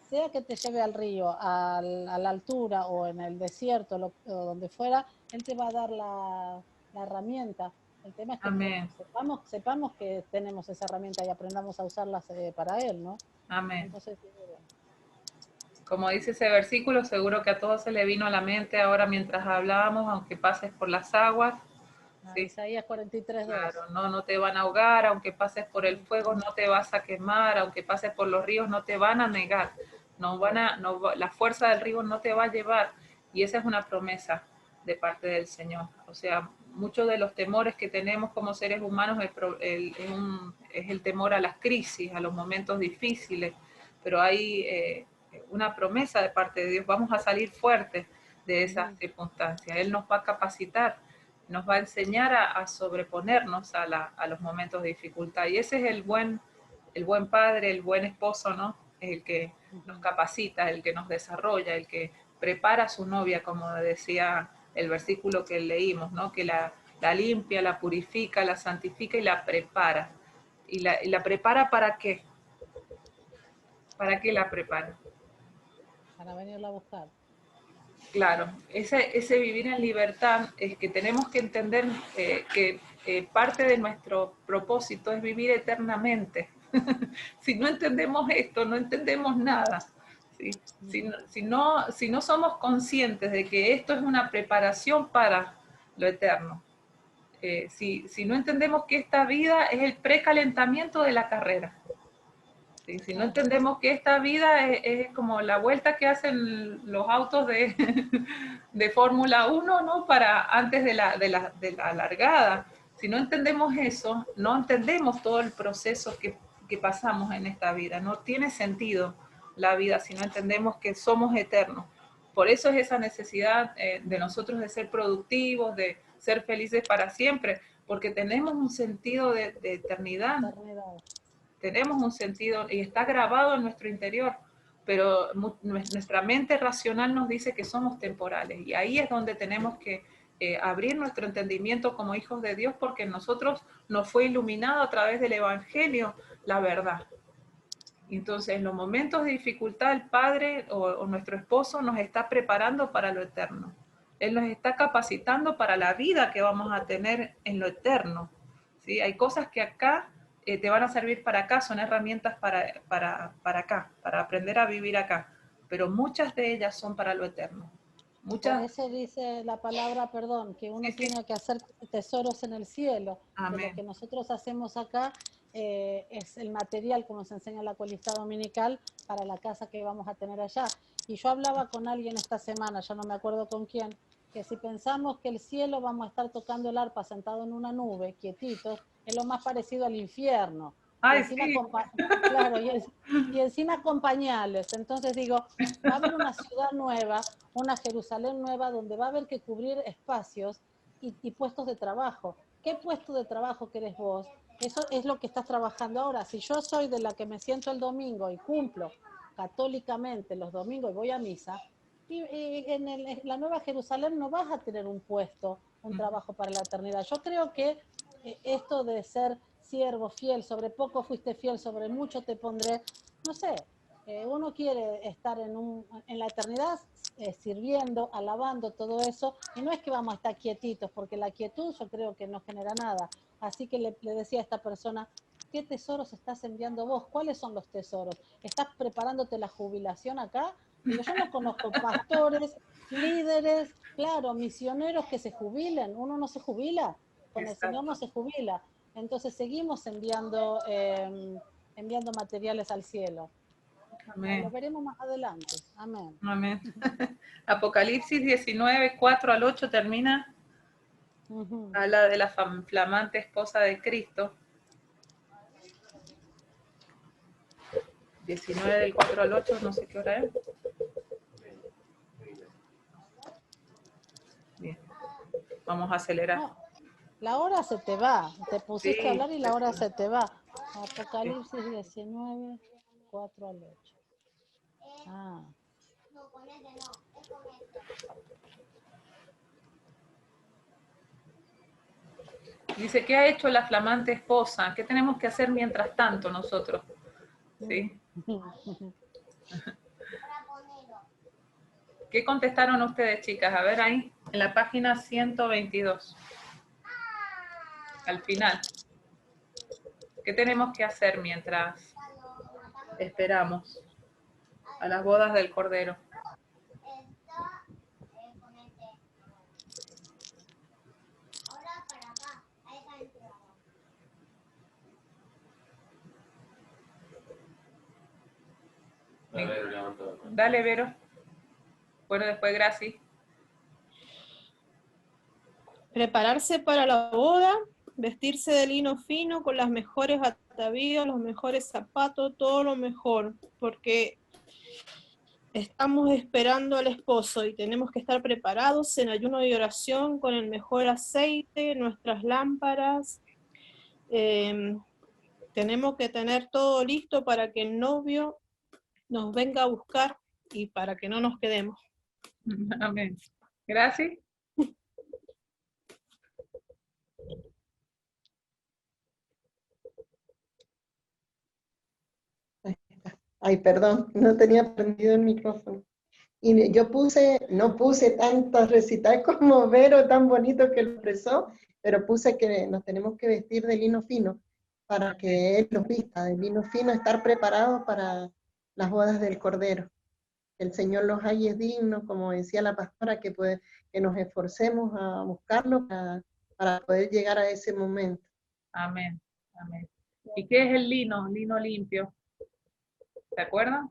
sea que te lleve al río, a la altura o en el desierto, o donde fuera, él te va a dar la herramienta. El tema es que Amén. sepamos que tenemos esa herramienta y aprendamos a usarlas para él, ¿no? Amén. Entonces, Como dice ese versículo, seguro que a todos se le vino a la mente ahora mientras hablábamos: aunque pases por las aguas, ¿sí? Isaías 43:2. Claro, no te van a ahogar, aunque pases por el fuego no te vas a quemar, aunque pases por los ríos no te van a negar, la fuerza del río no te va a llevar. Y esa es una promesa de parte del Señor. O sea, muchos de los temores que tenemos como seres humanos es el temor a las crisis, a los momentos difíciles, pero hay una promesa de parte de Dios: vamos a salir fuertes de esas circunstancias. Él nos va a capacitar, nos va a enseñar a sobreponernos a los momentos de dificultad. Y ese es el buen padre, el buen esposo, ¿no? Es el que nos capacita, el que nos desarrolla, el que prepara a su novia, como decía el versículo que leímos, ¿no? Que la limpia, la purifica, la santifica y la prepara. ¿Y la prepara para qué? ¿Para qué la prepara? Para venirla a buscar. Claro, ese vivir en libertad es que tenemos que entender que parte de nuestro propósito es vivir eternamente. Si no entendemos esto, no entendemos nada. ¿Sí? Si no somos conscientes de que esto es una preparación para lo eterno, si no entendemos que esta vida es el precalentamiento de la carrera, ¿sí? Si no entendemos que esta vida es como la vuelta que hacen los autos de Fórmula 1, ¿no? Para antes de la largada. Si no entendemos eso, no entendemos todo el proceso que pasamos en esta vida. No tiene sentido la vida si no entendemos que somos eternos. Por eso es esa necesidad de nosotros de ser productivos, de ser felices para siempre, porque tenemos un sentido de eternidad. Tenemos un sentido y está grabado en nuestro interior, pero nuestra mente racional nos dice que somos temporales, y ahí es donde tenemos que abrir nuestro entendimiento como hijos de Dios, porque en nosotros nos fue iluminado a través del Evangelio la verdad. Entonces, en los momentos de dificultad, el Padre o nuestro esposo nos está preparando para lo eterno. Él nos está capacitando para la vida que vamos a tener en lo eterno. ¿Sí? Hay cosas que acá te van a servir para acá, son herramientas para acá, para aprender a vivir acá. Pero muchas de ellas son para lo eterno. Por eso dice la palabra, perdón, que uno tiene que hacer tesoros en el cielo. Amén. Que lo que nosotros hacemos acá es el material, como se enseña en la colista dominical, para la casa que vamos a tener allá. Y yo hablaba con alguien esta semana, ya no me acuerdo con quién, que si pensamos que el cielo vamos a estar tocando el arpa sentado en una nube, quietitos, es lo más parecido al infierno. Ay, y encima sí. claro, y encima con pañales. Entonces digo, va a haber una ciudad nueva, una Jerusalén nueva, donde va a haber que cubrir espacios y puestos de trabajo. ¿Qué puesto de trabajo querés vos? Eso es lo que estás trabajando ahora. Si yo soy de la que me siento el domingo y cumplo católicamente los domingos y voy a misa, y en la Nueva Jerusalén no vas a tener un puesto, un trabajo para la eternidad. Yo creo que esto de ser siervo fiel, sobre poco fuiste fiel, sobre mucho te pondré, no sé, uno quiere estar en la eternidad sirviendo, alabando todo eso, y no es que vamos a estar quietitos, porque la quietud yo creo que no genera nada. Así que le decía a esta persona, ¿qué tesoros estás enviando vos? ¿Cuáles son los tesoros? ¿Estás preparándote la jubilación acá? Digo, yo no conozco pastores, líderes, claro, misioneros que se jubilen. Uno no se jubila, con el Señor no se jubila. Entonces seguimos enviando materiales al cielo. Amén. Lo veremos más adelante. Amén. Amén. Apocalipsis 19, 4 al 8 termina. Habla de la flamante esposa de Cristo. 19 del 4 al 8, no sé qué hora es. Bien. Vamos a acelerar. No, la hora se te va. Te pusiste Sí, a hablar y la hora se te va. Apocalipsis 19, 4 al 8. Ah. Dice, ¿qué ha hecho la flamante esposa? ¿Qué tenemos que hacer mientras tanto nosotros? ¿Sí? ¿Qué contestaron ustedes, chicas? A ver ahí, en la página 122. Al final. ¿Qué tenemos que hacer mientras esperamos a las bodas del Cordero? Dale, Vero. Bueno, después Graci. Prepararse para la boda, vestirse de lino fino con las mejores atavíos, los mejores zapatos, todo lo mejor, porque estamos esperando al esposo y tenemos que estar preparados en ayuno y oración con el mejor aceite, nuestras lámparas. Tenemos que tener todo listo para que el novio nos venga a buscar y para que no nos quedemos. Amén. Gracias. Ay, perdón, no tenía prendido el micrófono. Y yo no puse tanto recital como Vero, tan bonito que lo expresó, pero puse que nos tenemos que vestir de lino fino para que Él nos vista de lino fino, estar preparados para las bodas del Cordero. Que el Señor los haya es digno, como decía la pastora, que nos esforcemos a buscarlo para poder llegar a ese momento. Amén, amén. ¿Y qué es el lino? Lino limpio. ¿Se acuerdan?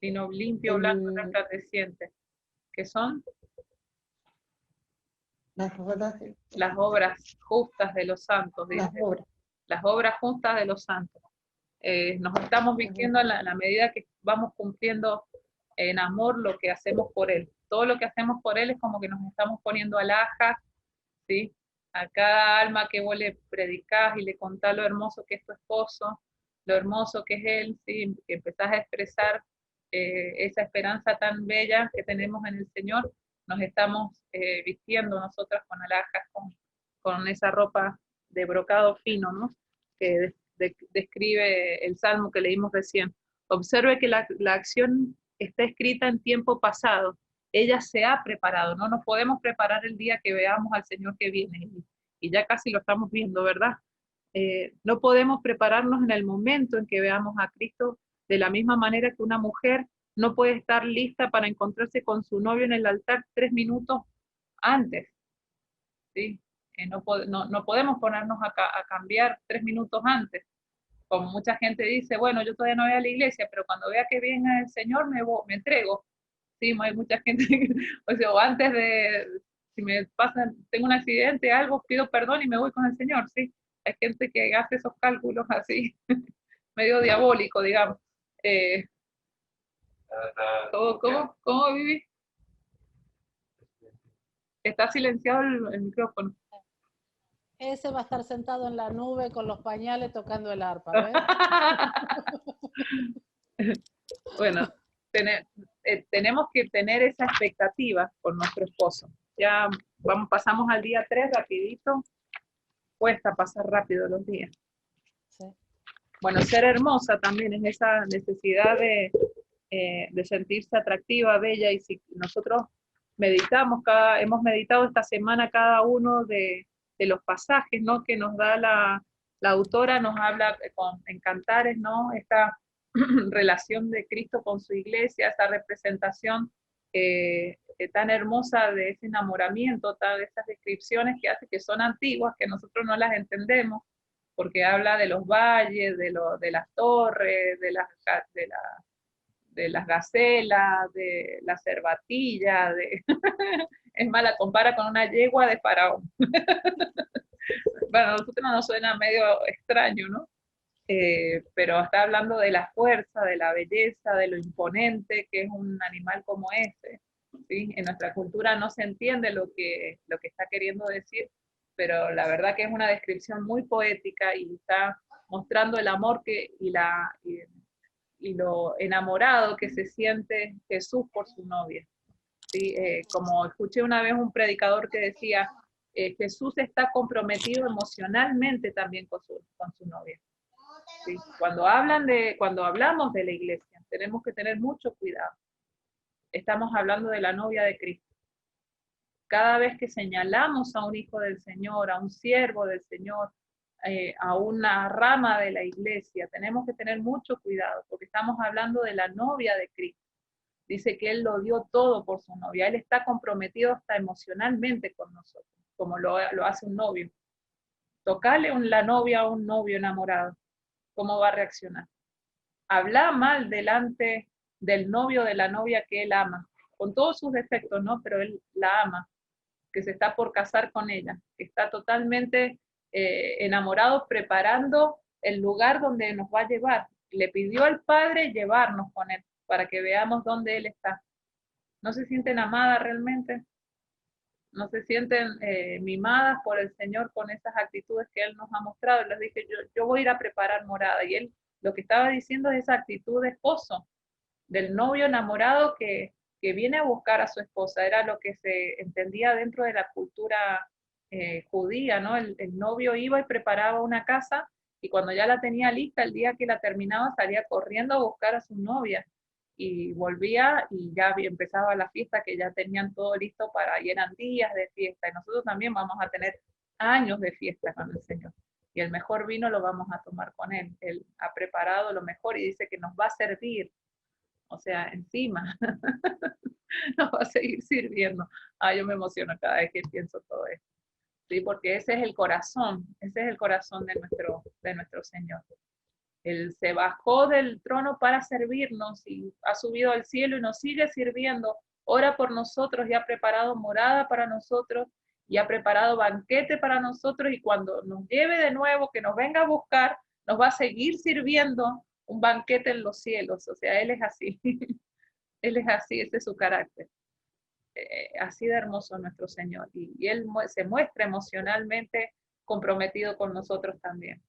Lino limpio, blanco, resplandeciente. ¿Qué son? Las bodas, Las obras justas de los santos, dice. las obras. Las obras justas de los santos. Nos estamos vistiendo a la medida que vamos cumpliendo en amor lo que hacemos por Él. Todo lo que hacemos por Él es como que nos estamos poniendo alhajas, ¿sí? A cada alma que vos le predicás y le contás lo hermoso que es tu esposo, lo hermoso que es Él, ¿sí? Que empezás a expresar esa esperanza tan bella que tenemos en el Señor, nos estamos vistiendo nosotras con alhajas, con esa ropa de brocado fino, ¿no? Que describe el salmo que leímos recién. Observe que la acción está escrita en tiempo pasado. Ella se ha preparado, no nos podemos preparar el día que veamos al Señor que viene, y ya casi lo estamos viendo, ¿verdad? No podemos prepararnos en el momento en que veamos a Cristo de la misma manera que una mujer no puede estar lista para encontrarse con su novio en el altar 3 minutos antes, ¿sí? No podemos ponernos a cambiar 3 minutos antes. Como mucha gente dice, bueno, yo todavía no voy a la iglesia, pero cuando vea que viene el Señor me entrego. Sí, hay mucha gente, o sea, o antes de, si me pasa, tengo un accidente, algo, pido perdón y me voy con el Señor, sí. Hay gente que hace esos cálculos así, medio diabólico, digamos. Eh, ¿Cómo viví? Está silenciado el micrófono. Ese va a estar sentado en la nube con los pañales tocando el arpa, ¿ves? Bueno, tenemos que tener esa expectativa con nuestro esposo. Ya pasamos al día 3 rapidito. Cuesta pasar rápido los días. Sí. Bueno, ser hermosa también es esa necesidad de sentirse atractiva, bella, y si nosotros hemos meditado esta semana cada uno de los pasajes, ¿no? Que nos da la autora, nos habla en Cantares, ¿no? Esta relación de Cristo con su iglesia, esa representación tan hermosa de ese enamoramiento, de esas descripciones que hace que son antiguas, que nosotros no las entendemos, porque habla de los valles, de las torres, de las gacelas, de la cervatilla, es más, la compara con una yegua de faraón. Bueno, a nosotros nos suena medio extraño, ¿no? Pero está hablando de la fuerza, de la belleza, de lo imponente que es un animal como ese, ¿sí? En nuestra cultura no se entiende lo que está queriendo decir, pero la verdad que es una descripción muy poética y está mostrando el amor y lo enamorado que se siente Jesús por su novia. ¿Sí? Como escuché una vez un predicador que decía, Jesús está comprometido emocionalmente también con su novia. ¿Sí? Cuando hablamos de la iglesia, tenemos que tener mucho cuidado. Estamos hablando de la novia de Cristo. Cada vez que señalamos a un hijo del Señor, a un siervo del Señor, a una rama de la iglesia, tenemos que tener mucho cuidado, porque estamos hablando de la novia de Cristo. Dice que Él lo dio todo por su novia. Él está comprometido hasta emocionalmente con nosotros, como lo hace un novio. Tocarle la novia a un novio enamorado, ¿cómo va a reaccionar? Habla mal delante del novio de la novia que él ama, con todos sus defectos, ¿no? Pero él la ama, que se está por casar con ella, que está totalmente enamorado, preparando el lugar donde nos va a llevar. Le pidió al Padre llevarnos con él, para que veamos dónde él está. ¿No se sienten amadas realmente? ¿No se sienten mimadas por el Señor con esas actitudes que Él nos ha mostrado? Les dije, yo voy a ir a preparar morada. Y Él lo que estaba diciendo es esa actitud de esposo, del novio enamorado que viene a buscar a su esposa. Era lo que se entendía dentro de la cultura judía, ¿no? El novio iba y preparaba una casa y cuando ya la tenía lista, el día que la terminaba, salía corriendo a buscar a su novia, y volvía y ya empezaba la fiesta, que ya tenían todo listo para, y eran días de fiesta, y nosotros también vamos a tener años de fiesta con el Señor, y el mejor vino lo vamos a tomar con Él. Él ha preparado lo mejor y dice que nos va a servir, o sea, encima, nos va a seguir sirviendo. Yo me emociono cada vez que pienso todo esto, ¿sí? Porque ese es el corazón de nuestro Señor. Él se bajó del trono para servirnos y ha subido al cielo y nos sigue sirviendo. Ora por nosotros y ha preparado morada para nosotros y ha preparado banquete para nosotros, y cuando nos lleve de nuevo, que nos venga a buscar, nos va a seguir sirviendo un banquete en los cielos. O sea, Él es así. Él es así, ese es su carácter. Así de hermoso nuestro Señor. Y Él se muestra emocionalmente comprometido con nosotros también,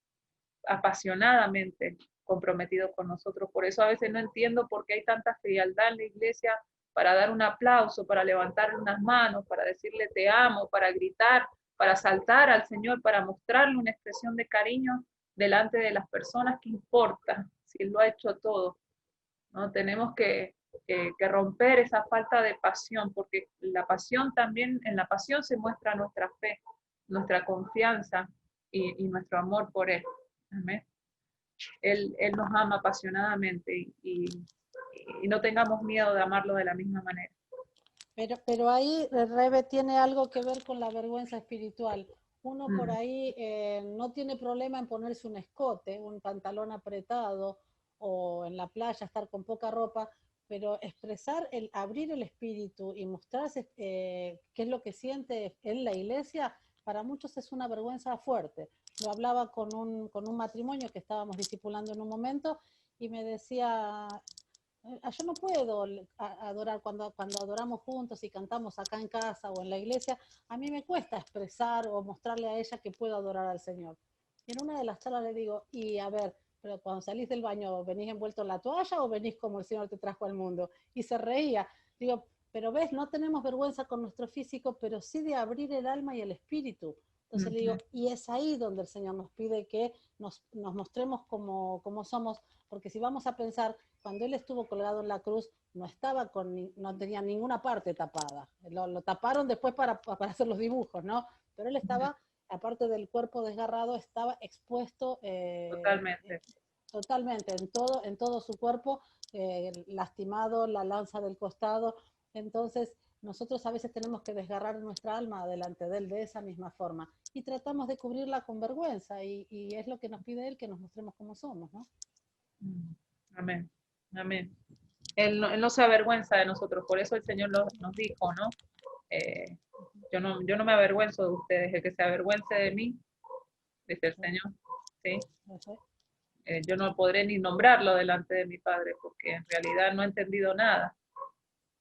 apasionadamente comprometido con nosotros. Por eso a veces no entiendo por qué hay tanta frialdad en la iglesia para dar un aplauso, para levantar unas manos, para decirle te amo, para gritar, para saltar al Señor, para mostrarle una expresión de cariño delante de las personas. ¿Qué importa si Él lo ha hecho todo? ¿No? Tenemos que romper esa falta de pasión, porque la pasión también, en la pasión se muestra nuestra fe, nuestra confianza y nuestro amor por Él. Amén. Él nos ama apasionadamente, y no tengamos miedo de amarlo de la misma manera. Pero ahí, Rebe, tiene algo que ver con la vergüenza espiritual. Uno por ahí no tiene problema en ponerse un escote, un pantalón apretado, o en la playa estar con poca ropa, pero expresar, abrir el espíritu y mostrarse qué es lo que siente en la iglesia, para muchos es una vergüenza fuerte. Lo hablaba con un matrimonio que estábamos discipulando en un momento, y me decía, yo no puedo adorar cuando adoramos juntos y cantamos acá en casa o en la iglesia. A mí me cuesta expresar o mostrarle a ella que puedo adorar al Señor. Y en una de las charlas le digo, y a ver, pero cuando salís del baño, ¿venís envuelto en la toalla o venís como el Señor te trajo al mundo? Y se reía. Digo, pero ves, no tenemos vergüenza con nuestro físico, pero sí de abrir el alma y el espíritu. Entonces le digo, y es ahí donde el Señor nos pide que nos mostremos como somos, porque si vamos a pensar, cuando Él estuvo colgado en la cruz, no tenía ninguna parte tapada. Lo taparon después para hacer los dibujos, ¿no? Pero Él estaba, aparte del cuerpo desgarrado, estaba expuesto totalmente en todo su cuerpo, lastimado, la lanza del costado. Entonces, nosotros a veces tenemos que desgarrar nuestra alma delante de Él de esa misma forma, y tratamos de cubrirla con vergüenza, y es lo que nos pide Él, que nos mostremos como somos, ¿no? Amén, amén. Él no se avergüenza de nosotros, por eso el Señor nos dijo, ¿no? Yo no me avergüenzo de ustedes, el que se avergüence de mí, dice el Señor, ¿sí? Yo no podré ni nombrarlo delante de mi Padre, porque en realidad no he entendido nada.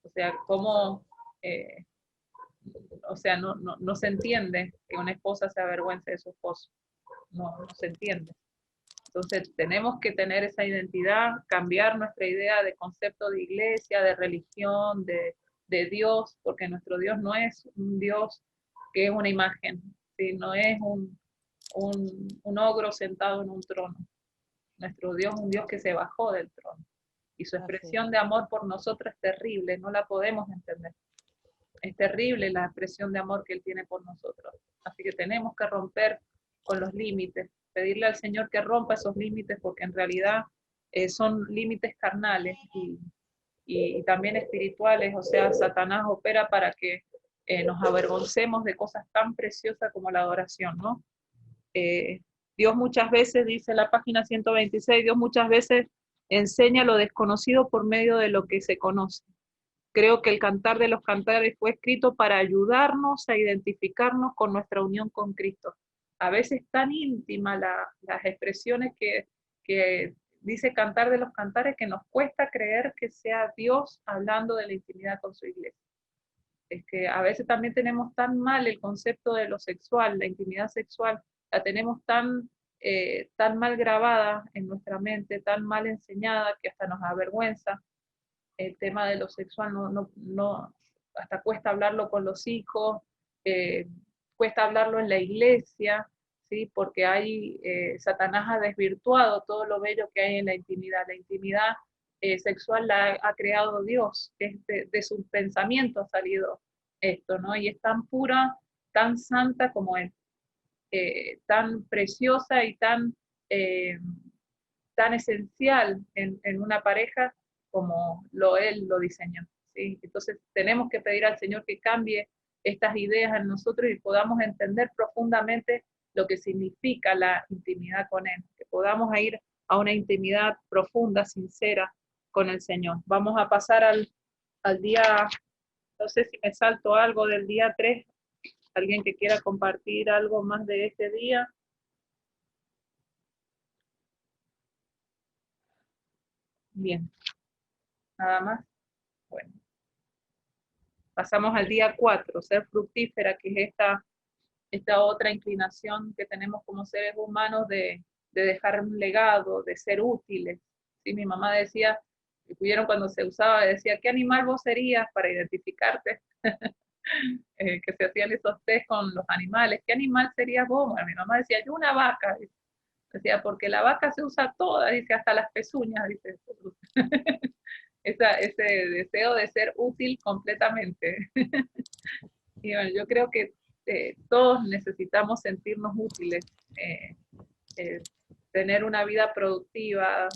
O sea, cómo, o sea, no se entiende que una esposa se avergüence de su esposo. No se entiende. Entonces tenemos que tener esa identidad, cambiar nuestra idea de concepto de iglesia, de religión, de Dios, porque nuestro Dios no es un Dios que es una imagen, ¿sí? No es un ogro sentado en un trono. Nuestro Dios es un Dios que se bajó del trono, y su expresión de amor por nosotros es terrible, no la podemos entender. Es terrible la expresión de amor que Él tiene por nosotros. Así que tenemos que romper con los límites, pedirle al Señor que rompa esos límites, porque en realidad son límites carnales y también espirituales. O sea, Satanás opera para que nos avergoncemos de cosas tan preciosas como la adoración, ¿no? Dios muchas veces, dice la página 126, Dios muchas veces enseña lo desconocido por medio de lo que se conoce. Creo que el Cantar de los Cantares fue escrito para ayudarnos a identificarnos con nuestra unión con Cristo. A veces tan íntima las expresiones que dice Cantar de los Cantares, que nos cuesta creer que sea Dios hablando de la intimidad con su iglesia. Es que a veces también tenemos tan mal el concepto de lo sexual, la intimidad sexual, la tenemos tan mal grabada en nuestra mente, tan mal enseñada, que hasta nos avergüenza. El tema de lo sexual hasta cuesta hablarlo con los hijos, cuesta hablarlo en la iglesia, ¿sí? Porque Satanás ha desvirtuado todo lo bello que hay en la intimidad. La intimidad sexual la ha creado Dios, de sus pensamientos ha salido esto, ¿no? Y es tan pura, tan santa como Él, tan preciosa y eh, tan esencial en una pareja como Él lo diseñó, ¿sí? Entonces tenemos que pedir al Señor que cambie estas ideas en nosotros y podamos entender profundamente lo que significa la intimidad con Él, que podamos ir a una intimidad profunda, sincera con el Señor. Vamos a pasar al día, no sé si me salto algo del día 3, alguien que quiera compartir algo más de este día. Bien, nada más. Bueno, pasamos al día 4, ser fructífera, que es esta otra inclinación que tenemos como seres humanos de dejar un legado, de ser útiles. ¿Sí? Mi mamá decía, ¿vieron cuando se usaba? Decía, ¿qué animal vos serías para identificarte? Que se hacían esos test con los animales. ¿Qué animal serías vos? Bueno, mi mamá decía, yo una vaca. Decía, porque la vaca se usa toda, dice, hasta las pezuñas, dice. Ese deseo de ser útil completamente. Y bueno, yo creo que todos necesitamos sentirnos útiles, eh, tener una vida productiva,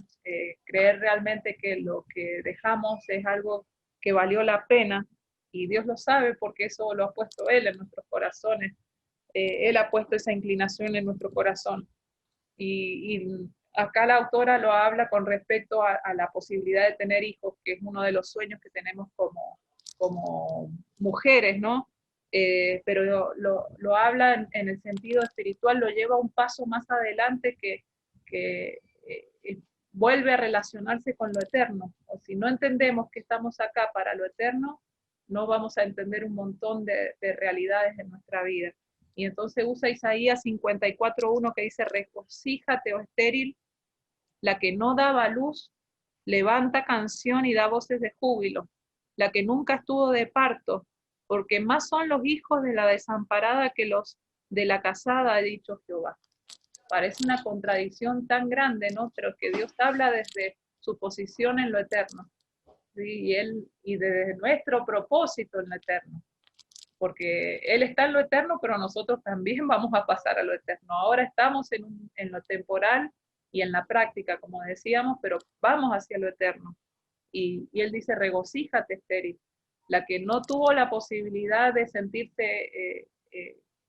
creer realmente que lo que dejamos es algo que valió la pena, y Dios lo sabe porque eso lo ha puesto Él en nuestros corazones. Él ha puesto esa inclinación en nuestro corazón. Y acá la autora lo habla con respecto a la posibilidad de tener hijos, que es uno de los sueños que tenemos como mujeres, ¿no? Pero lo habla en el sentido espiritual, lo lleva un paso más adelante que vuelve a relacionarse con lo eterno. O si no entendemos que estamos acá para lo eterno, no vamos a entender un montón de realidades en nuestra vida. Y entonces usa Isaías 54:1 que dice, regocíjate, oh estéril, la que no daba luz, levanta canción y da voces de júbilo, la que nunca estuvo de parto, porque más son los hijos de la desamparada que los de la casada, ha dicho Jehová. Parece una contradicción tan grande, ¿no? Pero que Dios habla desde su posición en lo eterno, ¿sí? Y desde nuestro propósito en lo eterno, porque Él está en lo eterno, pero nosotros también vamos a pasar a lo eterno. Ahora estamos en lo temporal y en la práctica, como decíamos, pero vamos hacia lo eterno. Y Él dice, regocíjate, estéril, la que no tuvo la posibilidad de sentirse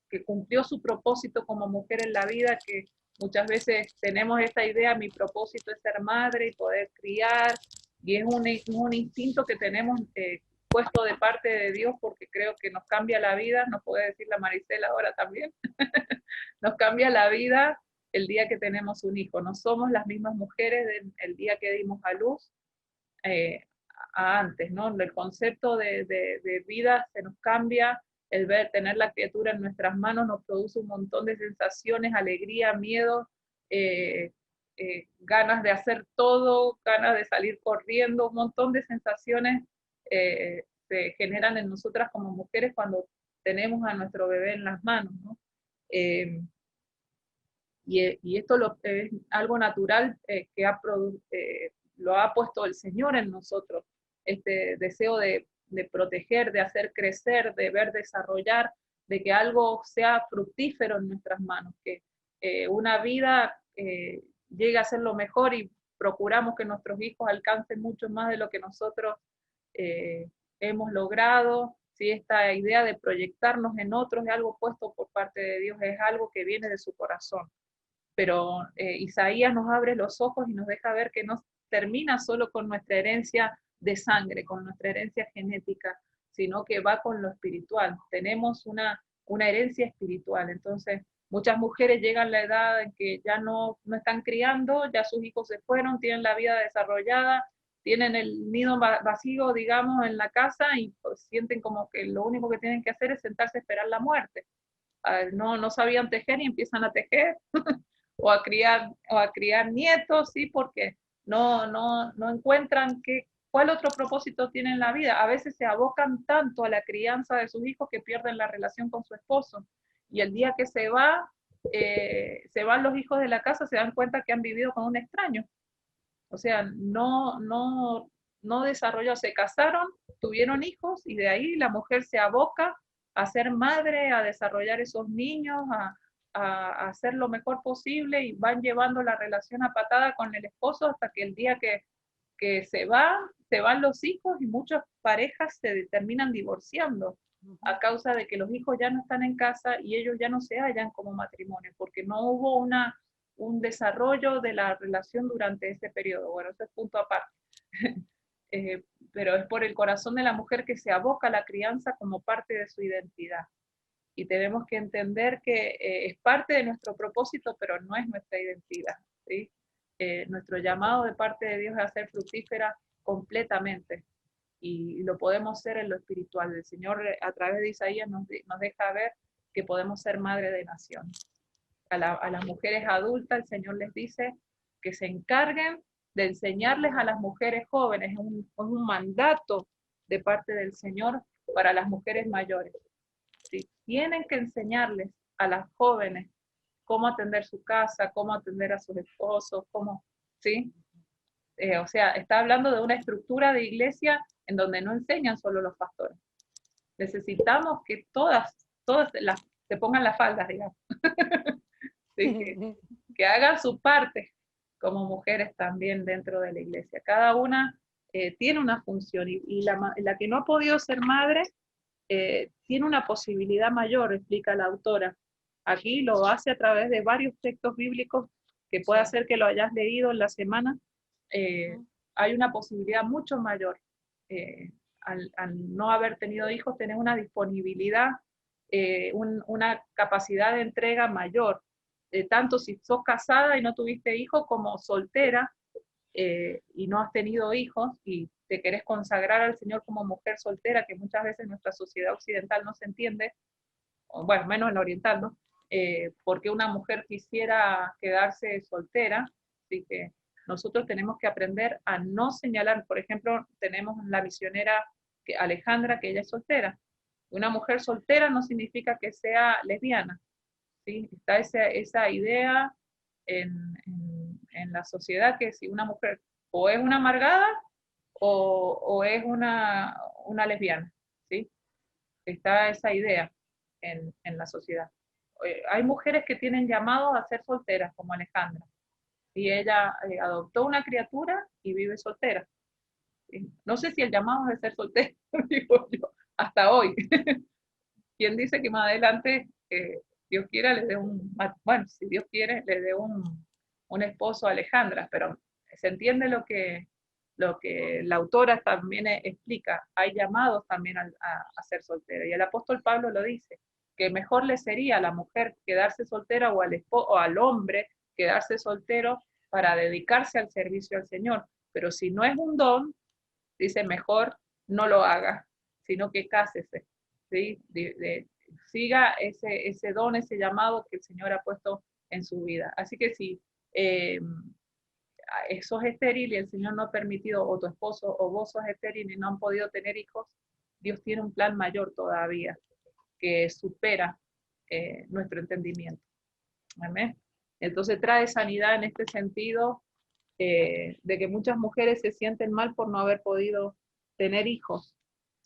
que cumplió su propósito como mujer en la vida, que muchas veces tenemos esta idea, mi propósito es ser madre y poder criar, y es un instinto que tenemos puesto de parte de Dios, porque creo que nos cambia la vida, nos puede decir la Maricela ahora también, nos cambia la vida el día que tenemos un hijo. No somos las mismas mujeres del día que dimos a luz a antes, ¿no? El concepto de vida se nos cambia, el tener la criatura en nuestras manos nos produce un montón de sensaciones, alegría, miedo, ganas de hacer todo, ganas de salir corriendo, un montón de sensaciones se generan en nosotras como mujeres cuando tenemos a nuestro bebé en las manos, ¿no? Y esto es algo natural que lo ha puesto el Señor en nosotros, este deseo de proteger, de hacer crecer, de ver desarrollar, de que algo sea fructífero en nuestras manos, que una vida llegue a ser lo mejor, y procuramos que nuestros hijos alcancen mucho más de lo que nosotros hemos logrado. ¿Sí? Esta idea de proyectarnos en otros es algo puesto por parte de Dios, es algo que viene de su corazón. Pero Isaías nos abre los ojos y nos deja ver que no termina solo con nuestra herencia de sangre, con nuestra herencia genética, sino que va con lo espiritual. Tenemos una herencia espiritual. Entonces, muchas mujeres llegan a la edad en que ya no están criando, ya sus hijos se fueron, tienen la vida desarrollada, tienen el nido vacío, digamos, en la casa, y pues sienten como que lo único que tienen que hacer es sentarse a esperar la muerte. No sabían tejer y empiezan a tejer. o a criar nietos, ¿sí? Porque no encuentran cuál otro propósito tienen en la vida. A veces se abocan tanto a la crianza de sus hijos que pierden la relación con su esposo. Y el día que se va, se van los hijos de la casa, se dan cuenta que han vivido con un extraño. O sea, no desarrolló, se casaron, tuvieron hijos y de ahí la mujer se aboca a ser madre, a desarrollar esos niños, a hacer lo mejor posible y van llevando la relación a patada con el esposo hasta que el día que se van los hijos y muchas parejas se terminan divorciando a causa de que los hijos ya no están en casa y ellos ya no se hallan como matrimonio, porque no hubo un desarrollo de la relación durante ese periodo. Bueno, ese es punto aparte. Pero es por el corazón de la mujer que se aboca a la crianza como parte de su identidad. Y tenemos que entender que es parte de nuestro propósito, pero no es nuestra identidad, ¿sí? Nuestro llamado de parte de Dios es a ser fructífera completamente. Y lo podemos ser en lo espiritual. El Señor a través de Isaías nos deja ver que podemos ser madre de naciones. A las mujeres adultas el Señor les dice que se encarguen de enseñarles a las mujeres jóvenes, es un mandato de parte del Señor para las mujeres mayores. ¿Sí? Tienen que enseñarles a las jóvenes cómo atender su casa, cómo atender a sus esposos, cómo, ¿sí? O sea, está hablando de una estructura de iglesia en donde no enseñan solo los pastores. Necesitamos que todas se pongan las faldas, digamos. ¿Sí? Que hagan su parte como mujeres también dentro de la iglesia. Cada una tiene una función y la que no ha podido ser madre tiene una posibilidad mayor, explica la autora. Aquí lo hace a través de varios textos bíblicos que puede ser que lo hayas leído en la semana. Hay una posibilidad mucho mayor. Al no haber tenido hijos, tenés una disponibilidad, una capacidad de entrega mayor. Tanto si sos casada y no tuviste hijos, como soltera y no has tenido hijos y te querés consagrar al Señor como mujer soltera, que muchas veces en nuestra sociedad occidental no se entiende, o bueno, menos en la oriental, ¿no? Porque una mujer quisiera quedarse soltera, así que nosotros tenemos que aprender a no señalar. Por ejemplo, tenemos la misionera Alejandra, que ella es soltera. Una mujer soltera no significa que sea lesbiana, ¿sí? Está esa idea en la sociedad que si una mujer o es una amargada o es una lesbiana, ¿sí? Está esa idea en la sociedad. Hay mujeres que tienen llamado a ser solteras, como Alejandra, y ella adoptó una criatura y vive soltera. No sé si el llamado es de ser soltera, digo yo, hasta hoy. ¿Quién dice que más adelante, Dios quiera, le dé bueno, si Dios quiere, le dé un esposo a Alejandra? Pero se entiende lo que la autora también explica. Hay llamados también a ser soltera. Y el apóstol Pablo lo dice, que mejor le sería a la mujer quedarse soltera o al hombre quedarse soltero para dedicarse al servicio al Señor. Pero si no es un don, dice, mejor no lo haga, sino que cásese, ¿sí? Siga ese don, ese llamado que el Señor ha puesto en su vida. Así que si sos estéril y el Señor no ha permitido, o tu esposo o vos sos estéril y no han podido tener hijos, Dios tiene un plan mayor todavía, que supera nuestro entendimiento. ¿Amén? Entonces trae sanidad en este sentido, de que muchas mujeres se sienten mal por no haber podido tener hijos.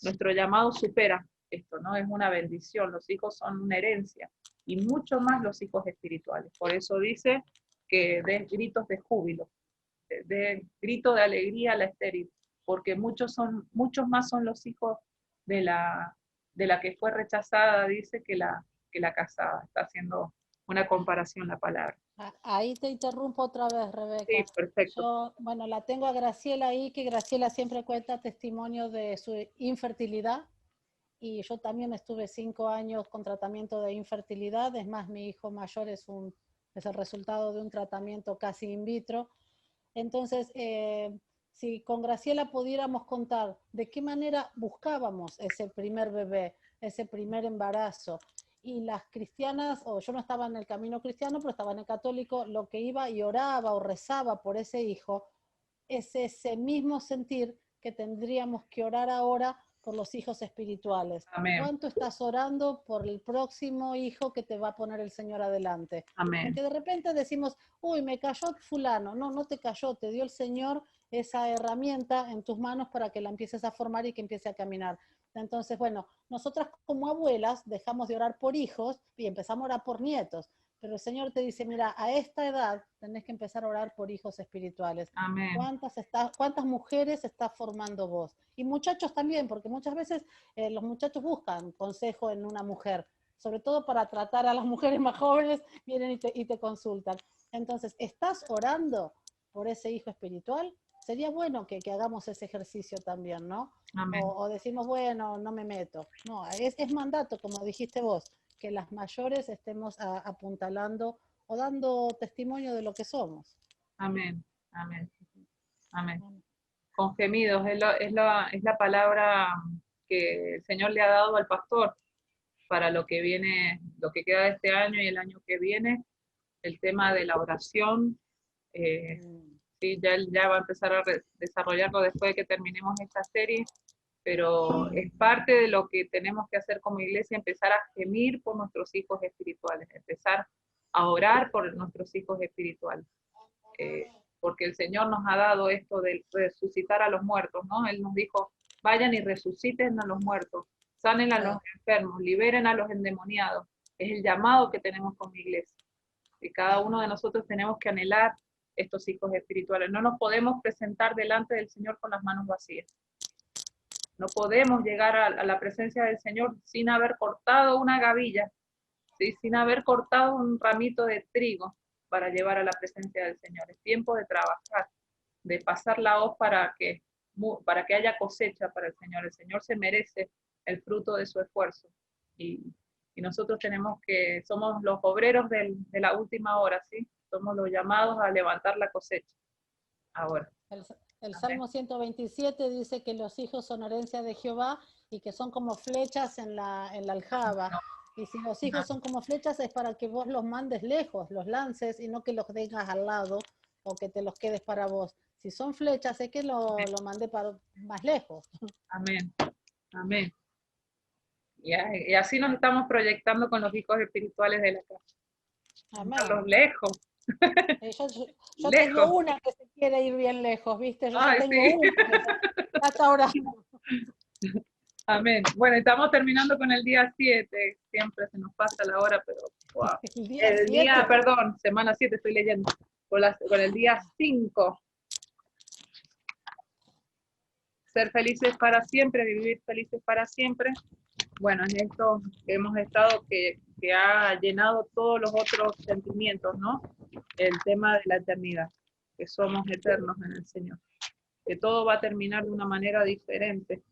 Nuestro llamado supera esto, ¿no? Es una bendición, los hijos son una herencia, y mucho más los hijos espirituales. Por eso dice que des gritos de júbilo, de grito de alegría a la estéril, porque muchos más son los hijos de la que fue rechazada, dice, que la casada. Está haciendo una comparación la palabra. Ahí te interrumpo otra vez, Rebeca. Sí, perfecto. Yo, bueno, la tengo a Graciela ahí, que Graciela siempre cuenta testimonio de su infertilidad, y yo también estuve 5 años con tratamiento de infertilidad. Es más, mi hijo mayor es el resultado de un tratamiento casi in vitro. Entonces, si con Graciela pudiéramos contar de qué manera buscábamos ese primer bebé, ese primer embarazo, y las cristianas, o yo no estaba en el camino cristiano, pero estaba en el católico, lo que iba y oraba o rezaba por ese hijo, es ese mismo sentir que tendríamos que orar ahora por los hijos espirituales? Amén. ¿Cuánto estás orando por el próximo hijo que te va a poner el Señor adelante? Amén. Porque de repente decimos, uy, me cayó fulano. No, no te cayó, te dio el Señor esa herramienta en tus manos para que la empieces a formar y que empiece a caminar. Entonces, bueno, nosotras como abuelas dejamos de orar por hijos y empezamos a orar por nietos. Pero el Señor te dice, mira, a esta edad tenés que empezar a orar por hijos espirituales. Amén. ¿Cuántas mujeres estás formando vos? Y muchachos también, porque muchas veces los muchachos buscan consejo en una mujer, sobre todo para tratar a las mujeres más jóvenes, vienen y te consultan. Entonces, ¿estás orando por ese hijo espiritual? Sería bueno que hagamos ese ejercicio también, ¿no? Amén. O decimos, bueno, no me meto. No, es mandato, como dijiste vos, que las mayores estemos apuntalando o dando testimonio de lo que somos. Amén. Amén. Amén. Con gemidos, es la palabra que el Señor le ha dado al pastor para lo que viene, lo que queda de este año y el año que viene, el tema de la oración. Sí, ya va a empezar a desarrollarlo después de que terminemos esta serie, pero es parte de lo que tenemos que hacer como iglesia, empezar a gemir por nuestros hijos espirituales, empezar a orar por nuestros hijos espirituales. Porque el Señor nos ha dado esto de resucitar a los muertos, ¿no? Él nos dijo, vayan y resuciten a los muertos, sanen a los enfermos, liberen a los endemoniados. Es el llamado que tenemos como iglesia. Y cada uno de nosotros tenemos que anhelar estos hijos espirituales. No nos podemos presentar delante del Señor con las manos vacías. No podemos llegar a la presencia del Señor sin haber cortado una gavilla, ¿sí? Sin haber cortado un ramito de trigo para llevar a la presencia del Señor. Es tiempo de trabajar, de pasar la hoz para que haya cosecha para el Señor. El Señor se merece el fruto de su esfuerzo. Y nosotros somos los obreros de la última hora, ¿sí? Somos los llamados a levantar la cosecha. Ahora. El Salmo 127 dice que los hijos son herencia de Jehová y que son como flechas en la aljaba. No, y si los hijos son como flechas es para que vos los mandes lejos, los lances y no que los tengas al lado o que te los quedes para vos. Si son flechas es que lo mandé para más lejos. Amén. Amén. Y así nos estamos proyectando con los hijos espirituales de la casa. Amén. A los lejos. Yo tengo una que se quiere ir bien lejos, ¿viste? Yo ya tengo sí. una que está orando. Amén. Bueno, estamos terminando con el día 7. Siempre se nos pasa la hora, pero wow. El día, perdón, semana 7 estoy leyendo. Con el día 5. Ser felices para siempre, vivir felices para siempre. Bueno, en esto hemos estado que ha llenado todos los otros sentimientos, ¿no? El tema de la eternidad, que somos eternos en el Señor, que todo va a terminar de una manera diferente.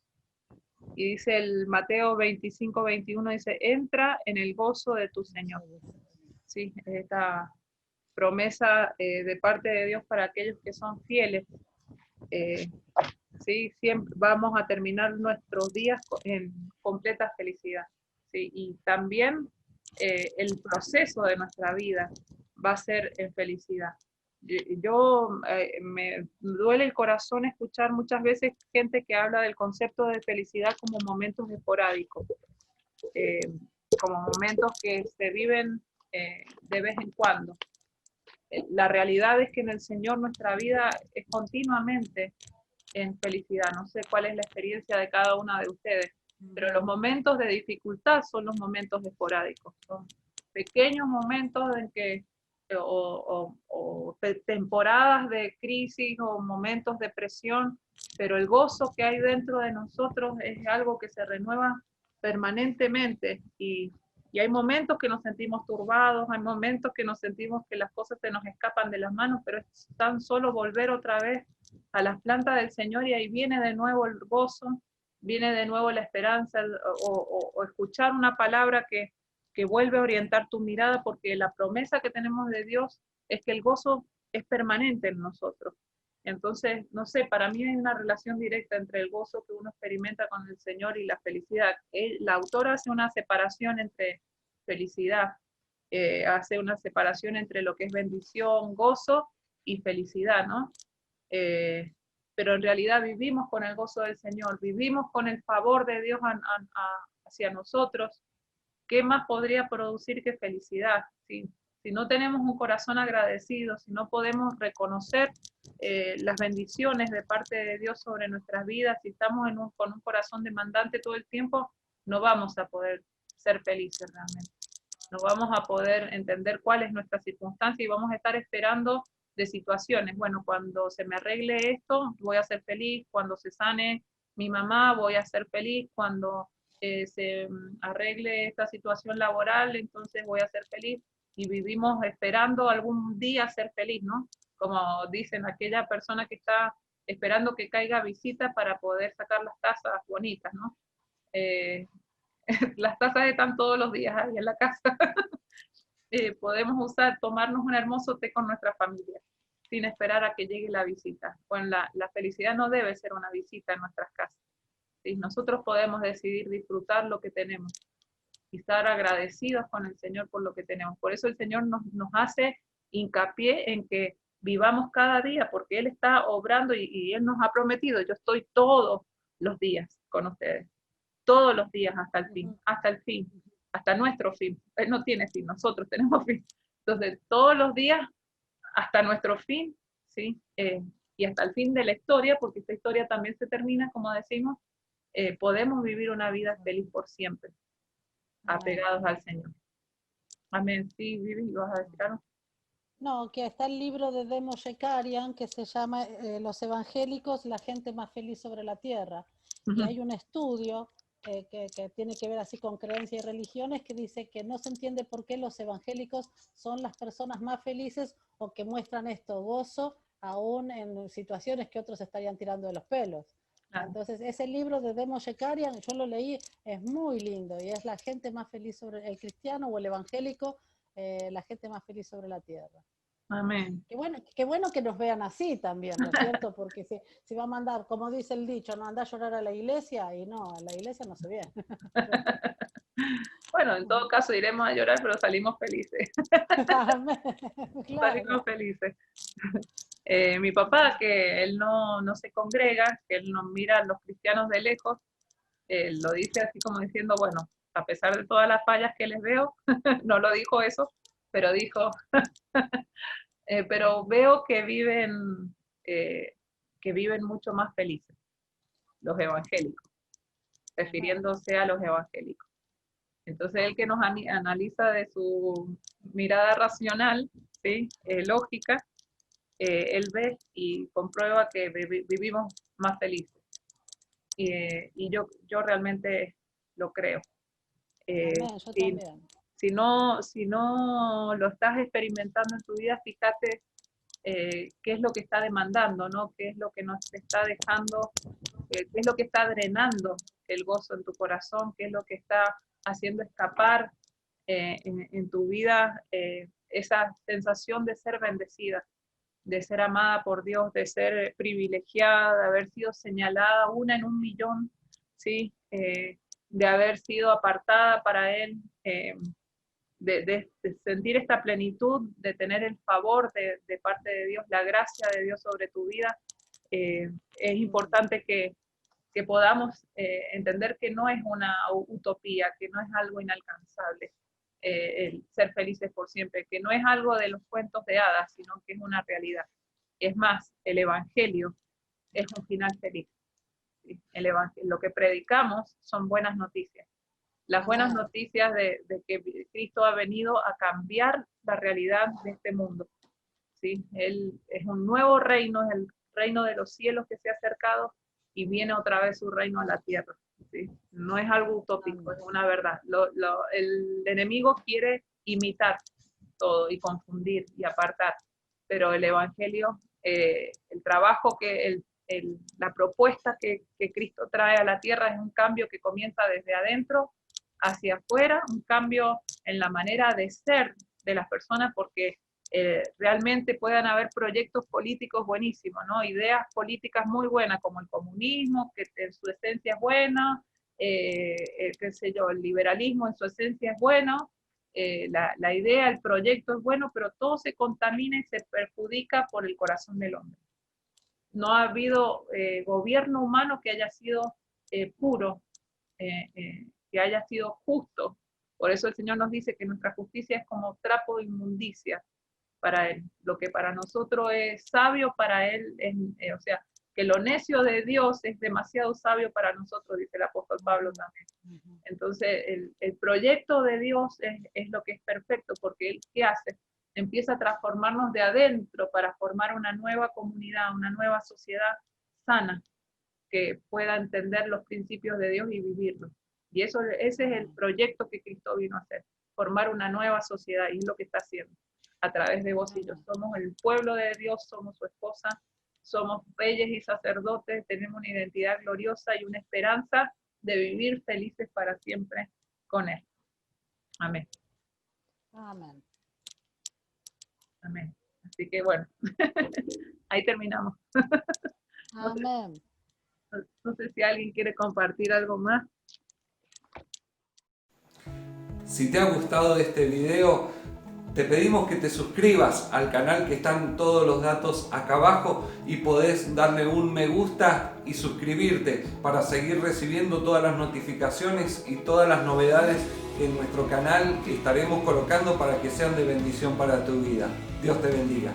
Y dice el Mateo 25-21, dice, entra en el gozo de tu Señor. Sí, esta promesa de parte de Dios para aquellos que son fieles. Sí, siempre vamos a terminar nuestros días en completa felicidad. Sí, y también el proceso de nuestra vida va a ser en felicidad. Me duele el corazón escuchar muchas veces gente que habla del concepto de felicidad como momentos esporádicos, como momentos que se viven de vez en cuando. La realidad es que en el Señor nuestra vida es continuamente en felicidad. No sé cuál es la experiencia de cada una de ustedes, pero los momentos de dificultad son los momentos esporádicos. Son pequeños momentos en que o temporadas de crisis o momentos de presión, pero el gozo que hay dentro de nosotros es algo que se renueva permanentemente y hay momentos que nos sentimos turbados, hay momentos que nos sentimos que las cosas se nos escapan de las manos, pero es tan solo volver otra vez a las plantas del Señor y ahí viene de nuevo el gozo, viene de nuevo la esperanza o escuchar una palabra que vuelve a orientar tu mirada, porque la promesa que tenemos de Dios es que el gozo es permanente en nosotros. Entonces, no sé, para mí hay una relación directa entre el gozo que uno experimenta con el Señor y la felicidad. La autora hace una separación entre felicidad, hace una separación entre lo que es bendición, gozo y felicidad, ¿no? pero en realidad vivimos con el gozo del Señor, vivimos con el favor de Dios hacia nosotros, ¿qué más podría producir que felicidad? Si no tenemos un corazón agradecido, si no podemos reconocer las bendiciones de parte de Dios sobre nuestras vidas, si estamos con un corazón demandante todo el tiempo, no vamos a poder ser felices realmente. No vamos a poder entender cuál es nuestra circunstancia y vamos a estar esperando de situaciones. Bueno, cuando se me arregle esto, voy a ser feliz. Cuando se sane mi mamá, voy a ser feliz. Cuando se arregle esta situación laboral, entonces voy a ser feliz. Y vivimos esperando algún día ser feliz, ¿no? Como dicen, aquella persona que está esperando que caiga visita para poder sacar las tazas bonitas, ¿no? Las tazas están todos los días ahí en la casa. Podemos tomarnos un hermoso té con nuestra familia, sin esperar a que llegue la visita. Bueno, la felicidad no debe ser una visita en nuestras casas. ¿Sí? Nosotros podemos decidir disfrutar lo que tenemos y estar agradecidos con el Señor por lo que tenemos. Por eso el Señor nos hace hincapié en que vivamos cada día, porque Él está obrando y Él nos ha prometido, yo estoy todos los días con ustedes, todos los días hasta el fin, hasta nuestro fin. Él no tiene fin, nosotros tenemos fin. Entonces, todos los días hasta nuestro fin, ¿sí? Y hasta el fin de la historia, porque esta historia también se termina, como decimos, podemos vivir una vida feliz por siempre, apegados al Señor. Amén. Sí, Vivi, ¿vas a decir algo? No, que está el libro de Demo Shekarian que se llama Los evangélicos, la gente más feliz sobre la tierra. Y hay un estudio que tiene que ver así con creencias y religiones que dice que no se entiende por qué los evangélicos son las personas más felices o que muestran esto, gozo, aún en situaciones que otros estarían tirando de los pelos. Claro. Entonces, ese libro de Demo Shekarian, yo lo leí, es muy lindo y es la gente más feliz sobre el cristiano o el evangélico, la gente más feliz sobre la tierra. Amén. Qué bueno que nos vean así también, ¿no es cierto? Porque si va a mandar, como dice el dicho, no anda a llorar a la iglesia, y no, a la iglesia no se ve. Bueno, en todo caso iremos a llorar, pero salimos felices. Claro. Salimos felices. Mi papá, que él no se congrega, que él nos mira a los cristianos de lejos, lo dice así como diciendo, bueno, a pesar de todas las fallas que les veo, no lo dijo eso, pero dijo, pero veo que viven mucho más felices los evangélicos, refiriéndose a los evangélicos. Entonces él que nos analiza de su mirada racional, ¿sí? Lógica, él ve y comprueba que vivimos más felices. Y yo realmente lo creo. Yo también. Si no lo estás experimentando en tu vida, fíjate qué es lo que está demandando, ¿no? Qué es lo que nos está dejando, qué es lo que está drenando el gozo en tu corazón, qué es lo que está haciendo escapar en tu vida esa sensación de ser bendecida, de ser amada por Dios, de ser privilegiada, de haber sido señalada una en 1.000.000, ¿sí? De haber sido apartada para Él, de sentir esta plenitud, de tener el favor de parte de Dios, la gracia de Dios sobre tu vida. Es importante que podamos entender que no es una utopía, que no es algo inalcanzable, el ser felices por siempre, que no es algo de los cuentos de hadas, sino que es una realidad. Es más, el Evangelio es un final feliz. ¿Sí? Lo que predicamos son buenas noticias. Las buenas noticias de que Cristo ha venido a cambiar la realidad de este mundo. ¿Sí? Él es un nuevo reino, es el reino de los cielos que se ha acercado y viene otra vez su reino a la tierra. ¿Sí? No es algo utópico, es una verdad. El enemigo quiere imitar todo y confundir y apartar, pero el Evangelio, el trabajo la propuesta que Cristo trae a la tierra es un cambio que comienza desde adentro hacia afuera, un cambio en la manera de ser de las personas, porque realmente puedan haber proyectos políticos buenísimos, ¿no? Ideas políticas muy buenas, como el comunismo, que en su esencia es buena, qué sé yo, el liberalismo en su esencia es bueno, la idea, el proyecto es bueno, pero todo se contamina y se perjudica por el corazón del hombre. no ha habido gobierno humano que haya sido puro, que haya sido justo. Por eso el Señor nos dice que nuestra justicia es como trapo de inmundicia para Él. Lo que para nosotros es sabio, para Él es, o sea, que lo necio de Dios es demasiado sabio para nosotros, dice el apóstol Pablo también. Entonces, el proyecto de Dios es lo que es perfecto, porque Él, ¿qué hace? Empieza a transformarnos de adentro para formar una nueva comunidad, una nueva sociedad sana, que pueda entender los principios de Dios y vivirlos. Y ese es el proyecto que Cristo vino a hacer, formar una nueva sociedad, y es lo que está haciendo a través de vos y yo. Somos el pueblo de Dios, somos su esposa, somos reyes y sacerdotes, tenemos una identidad gloriosa y una esperanza de vivir felices para siempre con Él. Amén. Amén. Amén. Así que bueno, ahí terminamos. Amén. No sé si alguien quiere compartir algo más. Si te ha gustado este video, te pedimos que te suscribas al canal, que están todos los datos acá abajo, y podés darle un me gusta y suscribirte para seguir recibiendo todas las notificaciones y todas las novedades que en nuestro canal estaremos colocando para que sean de bendición para tu vida. Dios te bendiga.